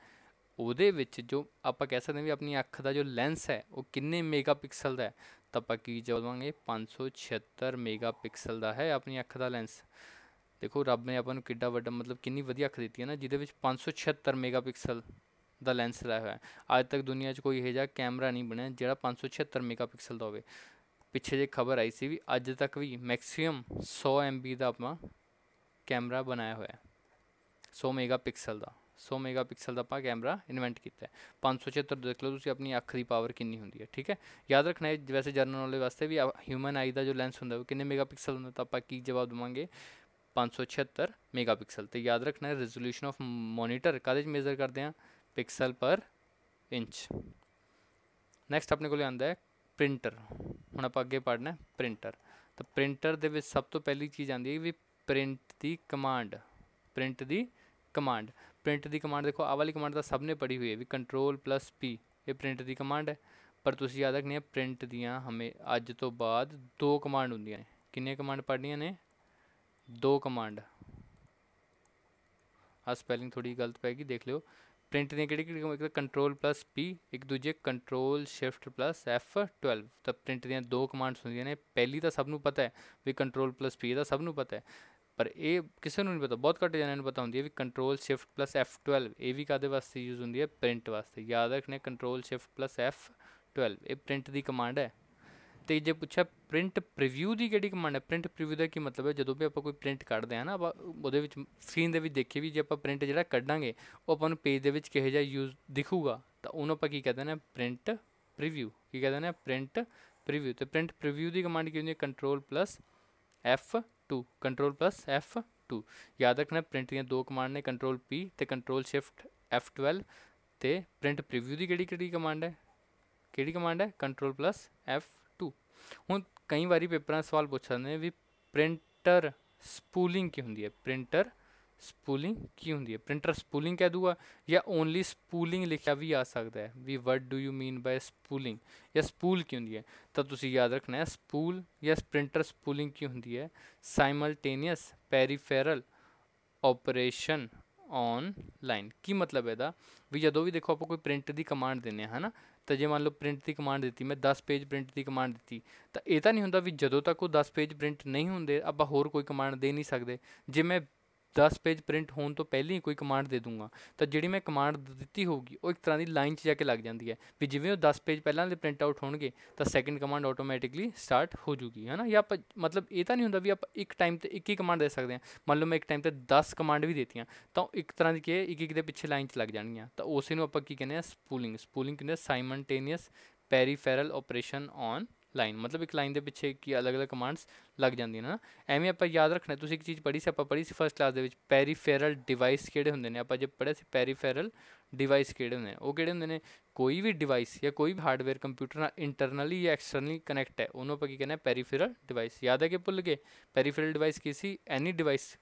A: ਉਹਦੇ ਵਿੱਚ ਜੋ ਆਪਾਂ ਕਹਿ ਸਕਦੇ ਹਾਂ ਵੀ ਆਪਣੀ ਅੱਖ ਦਾ ਜੋ ਲੈਂਸ ਹੈ ਉਹ ਕਿੰਨੇ ਮੈਗਾਪਿਕਸਲ ਦਾ ਹੈ, ਤਾਂ ਆਪਾਂ ਕੀ ਜਵਾਬ ਦੇਵਾਂਗੇ 576 ਮੈਗਾਪਿਕਸਲ ਦਾ ਹੈ ਆਪਣੀ ਅੱਖ ਦਾ ਲੈਂਸ। ਦੇਖੋ ਰੱਬ ਨੇ ਆਪਾਂ ਨੂੰ ਕਿੱਡਾ ਵੱਡਾ ਮਤਲਬ ਕਿੰਨੀ ਵਧੀਆ ਅੱਖ ਦਿੱਤੀ ਹੈ ਨਾ, ਜਿਹਦੇ ਵਿੱਚ 576 ਮੈਗਾਪਿਕਸਲ ਦਾ ਲੈਂਸ ਲਾਇਆ ਹੋਇਆ। ਅੱਜ ਤੱਕ ਦੁਨੀਆ 'ਚ ਕੋਈ ਇਹੋ ਜਿਹਾ ਕੈਮਰਾ ਨਹੀਂ ਬਣਿਆ ਜਿਹੜਾ 576 ਮੈਗਾਪਿਕਸਲ ਦਾ ਹੋਵੇ। ਪਿੱਛੇ ਜੇ ਖਬਰ ਆਈ ਸੀ ਵੀ ਅੱਜ ਤੱਕ ਵੀ ਮੈਕਸੀਮਮ 100 MB ਦਾ ਆਪਾਂ ਕੈਮਰਾ ਬਣਾਇਆ ਹੋਇਆ, 100 ਮੈਗਾਪਿਕਸਲ ਦਾ ਆਪਾਂ ਕੈਮਰਾ ਇਨਵੈਂਟ ਕੀਤਾ। 576 ਦੇਖ ਲਓ ਤੁਸੀਂ ਆਪਣੀ ਅੱਖ ਦੀ ਪਾਵਰ ਕਿੰਨੀ ਹੁੰਦੀ ਹੈ। ਠੀਕ ਹੈ, ਯਾਦ ਰੱਖਣਾ ਹੈ ਵੈਸੇ ਜਨਰਲ ਨੌਲੇਜ ਵਾਸਤੇ ਵੀ ਹਿਊਮਨ ਆਈ ਦਾ ਜੋ ਲੈਂਸ ਹੁੰਦਾ ਉਹ ਕਿੰਨੇ ਮੈਗਾਪਿਕਸਲ ਹੁੰਦਾ, ਤਾਂ ਆਪਾਂ ਕੀ ਜਵਾਬ ਦੇਵਾਂਗੇ 576 ਮੈਗਾਪਿਕਸਲ। ਤੇ ਯਾਦ ਰੱਖਣਾ ਹੈ ਰੈਜ਼ੋਲੂਸ਼ਨ ਆਫ ਮੋਨੀਟਰ ਕਾਹਦੇ 'ਚ ਮੇਜ਼ਰ ਕਰਦੇ ਹਾਂ ਪਿਕਸਲ ਪਰ ਇੰਚ। ਨੈਕਸਟ ਆਪਣੇ ਕੋਲ ਆਉਂਦਾ ਹੈ ਪ੍ਰਿੰਟਰ। ਹੁਣ ਆਪਾਂ ਅੱਗੇ ਪੜ੍ਹਨਾ ਪ੍ਰਿੰਟਰ। ਤਾਂ ਪ੍ਰਿੰਟਰ ਦੇ ਵਿੱਚ ਸਭ ਤੋਂ ਪਹਿਲੀ ਚੀਜ਼ ਆਉਂਦੀ ਹੈ ਵੀ ਪ੍ਰਿੰਟ ਦੀ ਕਮਾਂਡ ਦੇਖੋ ਆਹ ਵਾਲੀ ਕਮਾਂਡ ਤਾਂ ਸਭ ਨੇ ਪੜ੍ਹੀ ਹੋਈ ਹੈ ਵੀ Ctrl+P, ਇਹ ਪ੍ਰਿੰਟ ਦੀ ਕਮਾਂਡ ਹੈ। ਪਰ ਤੁਸੀਂ ਯਾਦ ਰੱਖਣੀ ਹੈ ਪ੍ਰਿੰਟ ਦੀਆਂ ਅੱਜ ਤੋਂ ਬਾਅਦ 2 ਕਮਾਂਡ ਹੁੰਦੀਆਂ ਨੇ। ਕਿੰਨੀਆਂ ਕਮਾਂਡ ਪੜ੍ਹਨੀਆਂ ਨੇ 2 ਕਮਾਂਡ। ਆਹ ਸਪੈਲਿੰਗ ਥੋੜੀ ਗਲਤ ਪੈਗੀ ਦੇਖ ਲਿਓ। ਪ੍ਰਿੰਟ ਦੀਆਂ ਕਿਹੜੀ Ctrl+P, ਇੱਕ ਦੂਜੇ Ctrl+Shift+F12। ਤਾਂ ਪ੍ਰਿੰਟ ਦੀਆਂ 2 ਕਮਾਂਡਸ ਹੁੰਦੀਆਂ ਨੇ। ਪਹਿਲੀ ਤਾਂ ਸਭ ਨੂੰ ਪਤਾ ਹੈ ਵੀ Ctrl+P, ਇਹਦਾ ਸਭ ਨੂੰ ਪਤਾ ਹੈ, ਪਰ ਇਹ ਕਿਸੇ ਨੂੰ ਨਹੀਂ ਪਤਾ, ਬਹੁਤ ਘੱਟ ਜਣਿਆਂ ਨੂੰ ਪਤਾ ਹੁੰਦੀ ਹੈ ਵੀ Ctrl+Shift+F12 ਇਹ ਵੀ ਕਾਹਦੇ ਵਾਸਤੇ ਯੂਜ਼ ਹੁੰਦੀ ਹੈ ਪ੍ਰਿੰਟ ਵਾਸਤੇ। ਯਾਦ ਰੱਖਣਾ Ctrl+Shift+F12 ਇਹ ਪ੍ਰਿੰਟ ਦੀ ਕਮਾਂਡ ਹੈ। ਤੇ ਜੇ ਪੁੱਛਿਆ ਪ੍ਰਿੰਟ ਪ੍ਰੀਵਿਊ ਦੀ ਕਿਹੜੀ ਕਮਾਂਡ ਹੈ, ਪ੍ਰਿੰਟ ਪ੍ਰੀਵਿਊ ਦਾ ਕੀ ਮਤਲਬ ਹੈ, ਜਦੋਂ ਵੀ ਆਪਾਂ ਕੋਈ ਪ੍ਰਿੰਟ ਕੱਢਦੇ ਹਾਂ ਨਾ ਆਪਾਂ ਉਹਦੇ ਵਿੱਚ ਸਕਰੀਨ ਦੇ ਵਿੱਚ ਦੇਖੀਏ ਵੀ ਜੇ ਆਪਾਂ ਪ੍ਰਿੰਟ ਜਿਹੜਾ ਕੱਢਾਂਗੇ ਉਹ ਆਪਾਂ ਨੂੰ ਪੇਜ ਦੇ ਵਿੱਚ ਕਿਹੋ ਜਿਹਾ ਯੂਜ਼ ਦਿਖੂਗਾ, ਤਾਂ ਉਹਨੂੰ ਆਪਾਂ ਕੀ ਕਹਿੰਦੇ ਨੇ ਪ੍ਰਿੰਟ ਪ੍ਰੀਵਿਊ। ਕੀ ਕਹਿੰਦੇ ਨੇ ਪ੍ਰਿੰਟ ਪ੍ਰੀਵਿਊ। ਤੇ ਪ੍ਰਿੰਟ ਪ੍ਰੀਵਿਊ ਦੀ ਕਮਾਂਡ ਕੀ ਹੁੰਦੀ ਹੈ Ctrl+F2। ਯਾਦ ਰੱਖਣਾ ਪ੍ਰਿੰਟ ਦੀਆਂ 2 ਕਮਾਂਡ ਨੇ Ctrl+P ਤੇ Ctrl+Shift+F12। ਤੇ ਪ੍ਰਿੰਟ ਪ੍ਰੀਵਿਊ ਦੀ ਕਿਹੜੀ ਕਮਾਂਡ ਹੈ Ctrl+F2। ਹੁਣ ਕਈ ਵਾਰੀ ਪੇਪਰਾਂ ਸਵਾਲ ਪੁੱਛ ਸਕਦੇ ਨੇ ਵੀ ਪ੍ਰਿੰਟਰ ਸਪੂਲਿੰਗ ਕੀ ਹੁੰਦੀ ਹੈ, ਪ੍ਰਿੰਟਰ ਸਪੂਲਿੰਗ ਕਹਿ ਦੂਗਾ ਜਾਂ ਓਨਲੀ ਸਪੂਲਿੰਗ ਲਿਖਿਆ ਵੀ ਆ ਸਕਦਾ ਹੈ ਵੀ ਵਟ ਡੂ ਯੂ ਮੀਨ ਬਾਏ ਸਪੂਲਿੰਗ, ਜਾਂ ਸਪੂਲ ਕੀ ਹੁੰਦੀ ਹੈ। ਤਾਂ ਤੁਸੀਂ ਯਾਦ ਰੱਖਣਾ ਹੈ ਸਪੂਲ ਜਾਂ ਪ੍ਰਿੰਟਰ ਸਪੂਲਿੰਗ ਕੀ ਹੁੰਦੀ ਹੈ ਸਾਈਮਲਟੇਨੀਅਸ ਪੈਰੀਫੇਰਲ ਆਪਰੇਸ਼ਨ ऑनलाइन। की मतलब ਇਹਦਾ ਵੀ ਜਦੋਂ ਵੀ ਦੇਖੋ ਆਪਾਂ ਕੋਈ ਪ੍ਰਿੰਟ ਦੀ ਕਮਾਂਡ ਦਿੰਦੇ ਹਾਂ ਹੈ ਨਾ, ਤਾਂ ਜੇ ਮੰਨ ਲਓ ਪ੍ਰਿੰਟ ਦੀ ਕਮਾਂਡ ਦਿੱਤੀ, ਮੈਂ 10 ਪੇਜ ਪ੍ਰਿੰਟ ਦੀ ਕਮਾਂਡ ਦਿੱਤੀ, ਤਾਂ ਇਹ ਤਾਂ ਨਹੀਂ ਹੁੰਦਾ ਵੀ ਜਦੋਂ ਤੱਕ ਉਹ 10 ਪੇਜ ਪ੍ਰਿੰਟ ਨਹੀਂ ਹੁੰਦੇ ਆਪਾਂ ਹੋਰ ਕੋਈ ਕਮਾਂਡ ਦੇ ਨਹੀਂ ਸਕਦੇ। ਜੇ ਮੈਂ 10 ਪੇਜ ਪ੍ਰਿੰਟ ਹੋਣ ਤੋਂ ਪਹਿਲਾਂ ਹੀ ਕੋਈ ਕਮਾਂਡ ਦੇ ਦੂੰਗਾ ਤਾਂ ਜਿਹੜੀ ਮੈਂ ਕਮਾਂਡ ਦਿੱਤੀ ਹੋਊਗੀ ਉਹ ਇੱਕ ਤਰ੍ਹਾਂ ਦੀ ਲਾਈਨ 'ਚ ਜਾ ਕੇ ਲੱਗ ਜਾਂਦੀ ਹੈ ਵੀ ਜਿਵੇਂ ਉਹ 10 ਪੇਜ ਪਹਿਲਾਂ ਦੇ ਪ੍ਰਿੰਟ ਆਊਟ ਹੋਣਗੇ ਤਾਂ ਸੈਕਿੰਡ ਕਮਾਂਡ ਆਟੋਮੈਟਿਕਲੀ ਸਟਾਰਟ ਹੋ ਜੂਗੀ ਹੈ ਨਾ। ਜਾਂ ਆਪਾਂ ਮਤਲਬ ਇਹ ਤਾਂ ਨਹੀਂ ਹੁੰਦਾ ਵੀ ਆਪਾਂ ਇੱਕ ਟਾਈਮ 'ਤੇ ਇੱਕ ਹੀ ਕਮਾਂਡ ਦੇ ਸਕਦੇ ਹਾਂ। ਮੰਨ ਲਓ ਮੈਂ ਇੱਕ ਟਾਈਮ 'ਤੇ 10 ਕਮਾਂਡ ਵੀ ਦੇਤੀਆਂ ਤਾਂ ਉਹ ਇੱਕ ਤਰ੍ਹਾਂ ਦੀ ਕੀ ਹੈ, ਇੱਕ ਇੱਕ ਦੇ ਪਿੱਛੇ ਲਾਈਨ 'ਚ ਲੱਗ ਜਾਣਗੀਆਂ, ਤਾਂ ਉਸੇ ਨੂੰ ਆਪਾਂ ਕੀ ਕਹਿੰਦੇ ਹਾਂ, ਸਪੂਲਿੰਗ। ਸਪੂਲਿੰਗ ਕਹਿੰਦੇ ਸਾਈਮਲਟੇਨੀਅਸ ਪੈਰੀਫੈਰਲ ਆਪਰੇਸ਼ਨ ਔਨ ਲਾਈਨ, ਮਤਲਬ ਇੱਕ ਲਾਈਨ ਦੇ ਪਿੱਛੇ ਕੀ ਅਲੱਗ-ਅਲੱਗ ਕਮਾਂਡਸ ਲੱਗ ਜਾਂਦੀਆਂ ਨੇ ਨਾ। ਐਵੇਂ ਆਪਾਂ ਯਾਦ ਰੱਖਣਾ, ਤੁਸੀਂ ਇੱਕ ਚੀਜ਼ ਪੜ੍ਹੀ ਸੀ, ਆਪਾਂ ਪੜ੍ਹੀ ਸੀ ਫਸਟ ਕਲਾਸ ਦੇ ਵਿੱਚ, ਪੈਰੀਫੈਰਲ ਡਿਵਾਈਸ ਕਿਹੜੇ ਹੁੰਦੇ ਨੇ। ਆਪਾਂ ਜੇ ਪੜ੍ਹਿਆ ਸੀ ਪੈਰੀਫੈਰਲ ਡਿਵਾਈਸ ਕਿਹੜੇ ਹੁੰਦੇ ਨੇ, ਉਹ ਕਿਹੜੇ ਹੁੰਦੇ ਨੇ, ਕੋਈ ਵੀ ਡਿਵਾਈਸ ਜਾਂ ਕੋਈ ਵੀ ਹਾਰਡਵੇਅਰ ਕੰਪਿਊਟਰ ਨਾਲ ਇੰਟਰਨਲੀ ਜਾਂ ਐਕਸਟਰਨਲੀ ਕਨੈਕਟ ਹੈ, ਉਹਨੂੰ ਆਪਾਂ ਕੀ ਕਹਿੰਦੇ ਹਾਂ, ਪੈਰੀਫੈਰਲ ਡਿਵਾਈਸ। ਯਾਦ ਹੈ ਕਿ ਭੁੱਲ ਗਏ? ਪੈਰੀਫੈਰਲ ਡਿਵਾਈਸ ਕੀ ਸੀ? Any device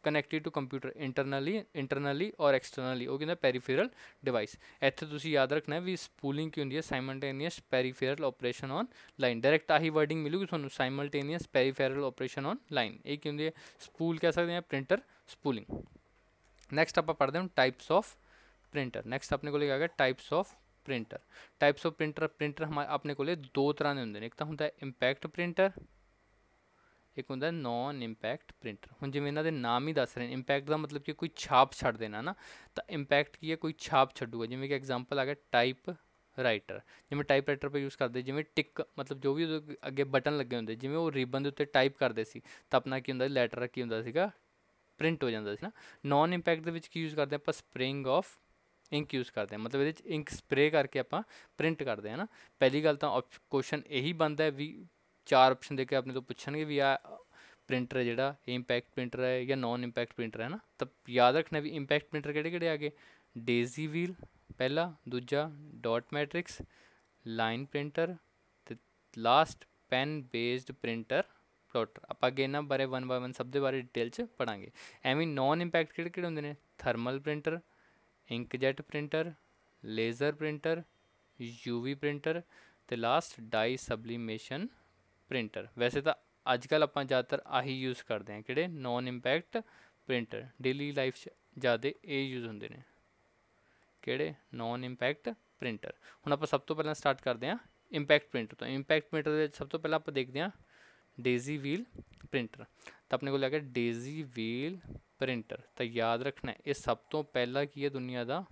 A: connected to computer internally or externally, ਉਹ ਕਹਿੰਦਾ ਪੈਰੀਫੈਰਲ ਡਿਵਾਈਸ। ਇੱਥੇ ਤੁਸੀਂ ਯਾਦ ਰੱਖਣਾ ਵੀ ਸਪੂਲਿੰਗ ਕੀ ਹੁੰਦੀ ਹੈ, ਸਾਈਮਲਟੇਨੀਅਸ ਪੈਰੀਫੈਰਲ ਆਪਰੇਸ਼ਨ ਔਨ ਲਾਈਨ। ਡਾਇਰੈਕਟ ਆਹੀ ਵਰਡਿੰਗ ਮਿਲੂਗੀ ਤੁਹਾਨੂੰ, ਸਾਈਮਲਟੇਨੀਅਸ ਪੈਰੀਫੈਰਲ ਆਪਰੇਸ਼ਨ ਔਨ ਲਾਈਨ। ਇਹ ਕੀ ਹੁੰਦੀ ਹੈ? ਸਪੂਲ ਕਹਿ ਸਕਦੇ ਹਾਂ, ਪ੍ਰਿੰਟਰ ਸਪੂਲਿੰਗ। ਨੈਕਸਟ ਆਪਾਂ ਪੜ੍ਹਦੇ ਹਾਂ ਟਾਈਪਸ ਆਫ ਪ੍ਰਿੰਟਰ। ਨੈਕਸਟ ਆਪਣੇ ਕੋਲ ਆ ਗਿਆ types of printer. Types of printer ਆਪਣੇ ਕੋਲ ਦੋ ਤਰ੍ਹਾਂ ਦੇ ਹੁੰਦੇ ਨੇ, ਇੱਕ ਤਾਂ ਹੁੰਦਾ ਇੰਪੈਕਟ ਪ੍ਰਿੰਟਰ, ਇੱਕ ਹੁੰਦਾ ਨੋਨ ਇੰਪੈਕਟ ਪ੍ਰਿੰਟਰ। ਹੁਣ ਜਿਵੇਂ ਇਹਨਾਂ ਦੇ ਨਾਮ ਹੀ ਦੱਸ ਰਹੇ ਨੇ, ਇੰਪੈਕਟ ਦਾ ਮਤਲਬ ਕਿ ਕੋਈ ਛਾਪ ਛੱਡ ਦੇਣਾ ਨਾ, ਤਾਂ ਇੰਪੈਕਟ ਕੀ ਹੈ, ਕੋਈ ਛਾਪ ਛੱਡੂਗਾ। ਜਿਵੇਂ ਕਿ ਐਗਜ਼ਾਮਪਲ ਆ ਗਿਆ ਟਾਈਪ ਰਾਈਟਰ। ਜਿਵੇਂ ਟਾਈਪ ਰਾਈਟਰ 'ਤੇ ਯੂਜ਼ ਕਰਦੇ, ਜਿਵੇਂ ਟਿਕ ਮਤਲਬ ਜੋ ਵੀ ਉਹਦੇ ਅੱਗੇ ਬਟਨ ਲੱਗੇ ਹੁੰਦੇ, ਜਿਵੇਂ ਉਹ ਰਿਬਨ ਦੇ ਉੱਤੇ ਟਾਈਪ ਕਰਦੇ ਸੀ ਤਾਂ ਆਪਣਾ ਕੀ ਹੁੰਦਾ, ਲੈਟਰ ਕੀ ਹੁੰਦਾ ਸੀਗਾ, ਪ੍ਰਿੰਟ ਹੋ ਜਾਂਦਾ ਸੀ ਨਾ। ਨੋਨ ਇੰਪੈਕਟ ਦੇ ਵਿੱਚ ਕੀ ਯੂਜ਼ ਕਰਦੇ ਆਪਾਂ, ਸਪਰੇਇੰਗ ਆਫ ਇੰਕ ਯੂਜ਼ ਕਰਦੇ ਹਾਂ, ਮਤਲਬ ਇਹਦੇ 'ਚ ਇੰਕ ਸਪਰੇ ਕਰਕੇ ਆਪਾਂ ਪ੍ਰਿੰਟ ਕਰਦੇ ਹਾਂ ਨਾ। ਪਹਿਲੀ ਗੱਲ ਤਾਂ ਕੁਐਸਚਨ ਇਹੀ ਬਣਦਾ ਵੀ 4 ਆਪਸ਼ਨ ਦੇ ਕੇ ਆਪਣੇ ਤੋਂ ਪੁੱਛਣਗੇ ਵੀ ਆ ਪ੍ਰਿੰਟਰ ਹੈ ਜਿਹੜਾ ਇਹ ਇੰਪੈਕਟ ਪ੍ਰਿੰਟਰ ਹੈ ਜਾਂ ਨੋਨ ਇੰਪੈਕਟ ਪ੍ਰਿੰਟਰ ਹੈ ਨਾ। ਤਾਂ ਯਾਦ ਰੱਖਣਾ ਵੀ ਇੰਪੈਕਟ ਪ੍ਰਿੰਟਰ ਕਿਹੜੇ ਕਿਹੜੇ ਆ ਗਏ, ਡੇਜ਼ੀ ਵੀਲ ਪਹਿਲਾ, ਦੂਜਾ ਡਾਟ ਮੈਟ੍ਰਿਕਸ, ਲਾਈਨ ਪ੍ਰਿੰਟਰ ਅਤੇ ਲਾਸਟ ਪੈਨ ਬੇਸਡ ਪ੍ਰਿੰਟਰ ਪਲੋਟਰ। ਆਪਾਂ ਅੱਗੇ ਇਹਨਾਂ ਬਾਰੇ 1 ਬਾਏ 1 ਸਭ ਦੇ ਬਾਰੇ ਡਿਟੇਲ 'ਚ ਪੜਾਂਗੇ। ਐਵੇਂ ਨੋਨ ਇੰਪੈਕਟ ਕਿਹੜੇ ਕਿਹੜੇ ਹੁੰਦੇ ਨੇ, thermal printer, inkjet printer, laser printer, UV printer ਅਤੇ ਲਾਸਟ ਡਾਈ ਸਬਲੀਮੇਸ਼ਨ ਪ੍ਰਿੰਟਰ। ਵੈਸੇ ਤਾਂ ਅੱਜ ਕੱਲ੍ਹ ਆਪਾਂ ਜ਼ਿਆਦਾਤਰ ਆਹੀ ਯੂਜ਼ ਕਰਦੇ ਹਾਂ, ਕਿਹੜੇ, non impact printer. Daily life 'ਚ ਜ਼ਿਆਦਾ ਇਹ ਯੂਜ਼ ਹੁੰਦੇ ਨੇ, ਕਿਹੜੇ, ਨੋਨ ਇੰਪੈਕਟ ਪ੍ਰਿੰਟਰ। ਹੁਣ ਆਪਾਂ ਸਭ ਤੋਂ ਪਹਿਲਾਂ ਸਟਾਰਟ ਕਰਦੇ ਹਾਂ ਇੰਪੈਕਟ ਪ੍ਰਿੰਟਰ ਤੋਂ। ਇੰਪੈਕਟ ਪ੍ਰਿੰਟਰ ਦੇ ਵਿੱਚ ਸਭ ਤੋਂ ਪਹਿਲਾਂ ਆਪਾਂ ਦੇਖਦੇ ਹਾਂ ਡੇਜ਼ੀ ਵੀਲ ਪ੍ਰਿੰਟਰ। ਤਾਂ ਆਪਣੇ ਕੋਲ ਆ ਗਿਆ ਡੇਜ਼ੀ ਵੀਲ ਪ੍ਰਿੰਟਰ। ਤਾਂ ਯਾਦ ਰੱਖਣਾ ਇਹ ਸਭ ਤੋਂ ਪਹਿਲਾਂ ਕੀ ਹੈ, ਦੁਨੀਆ ਦਾ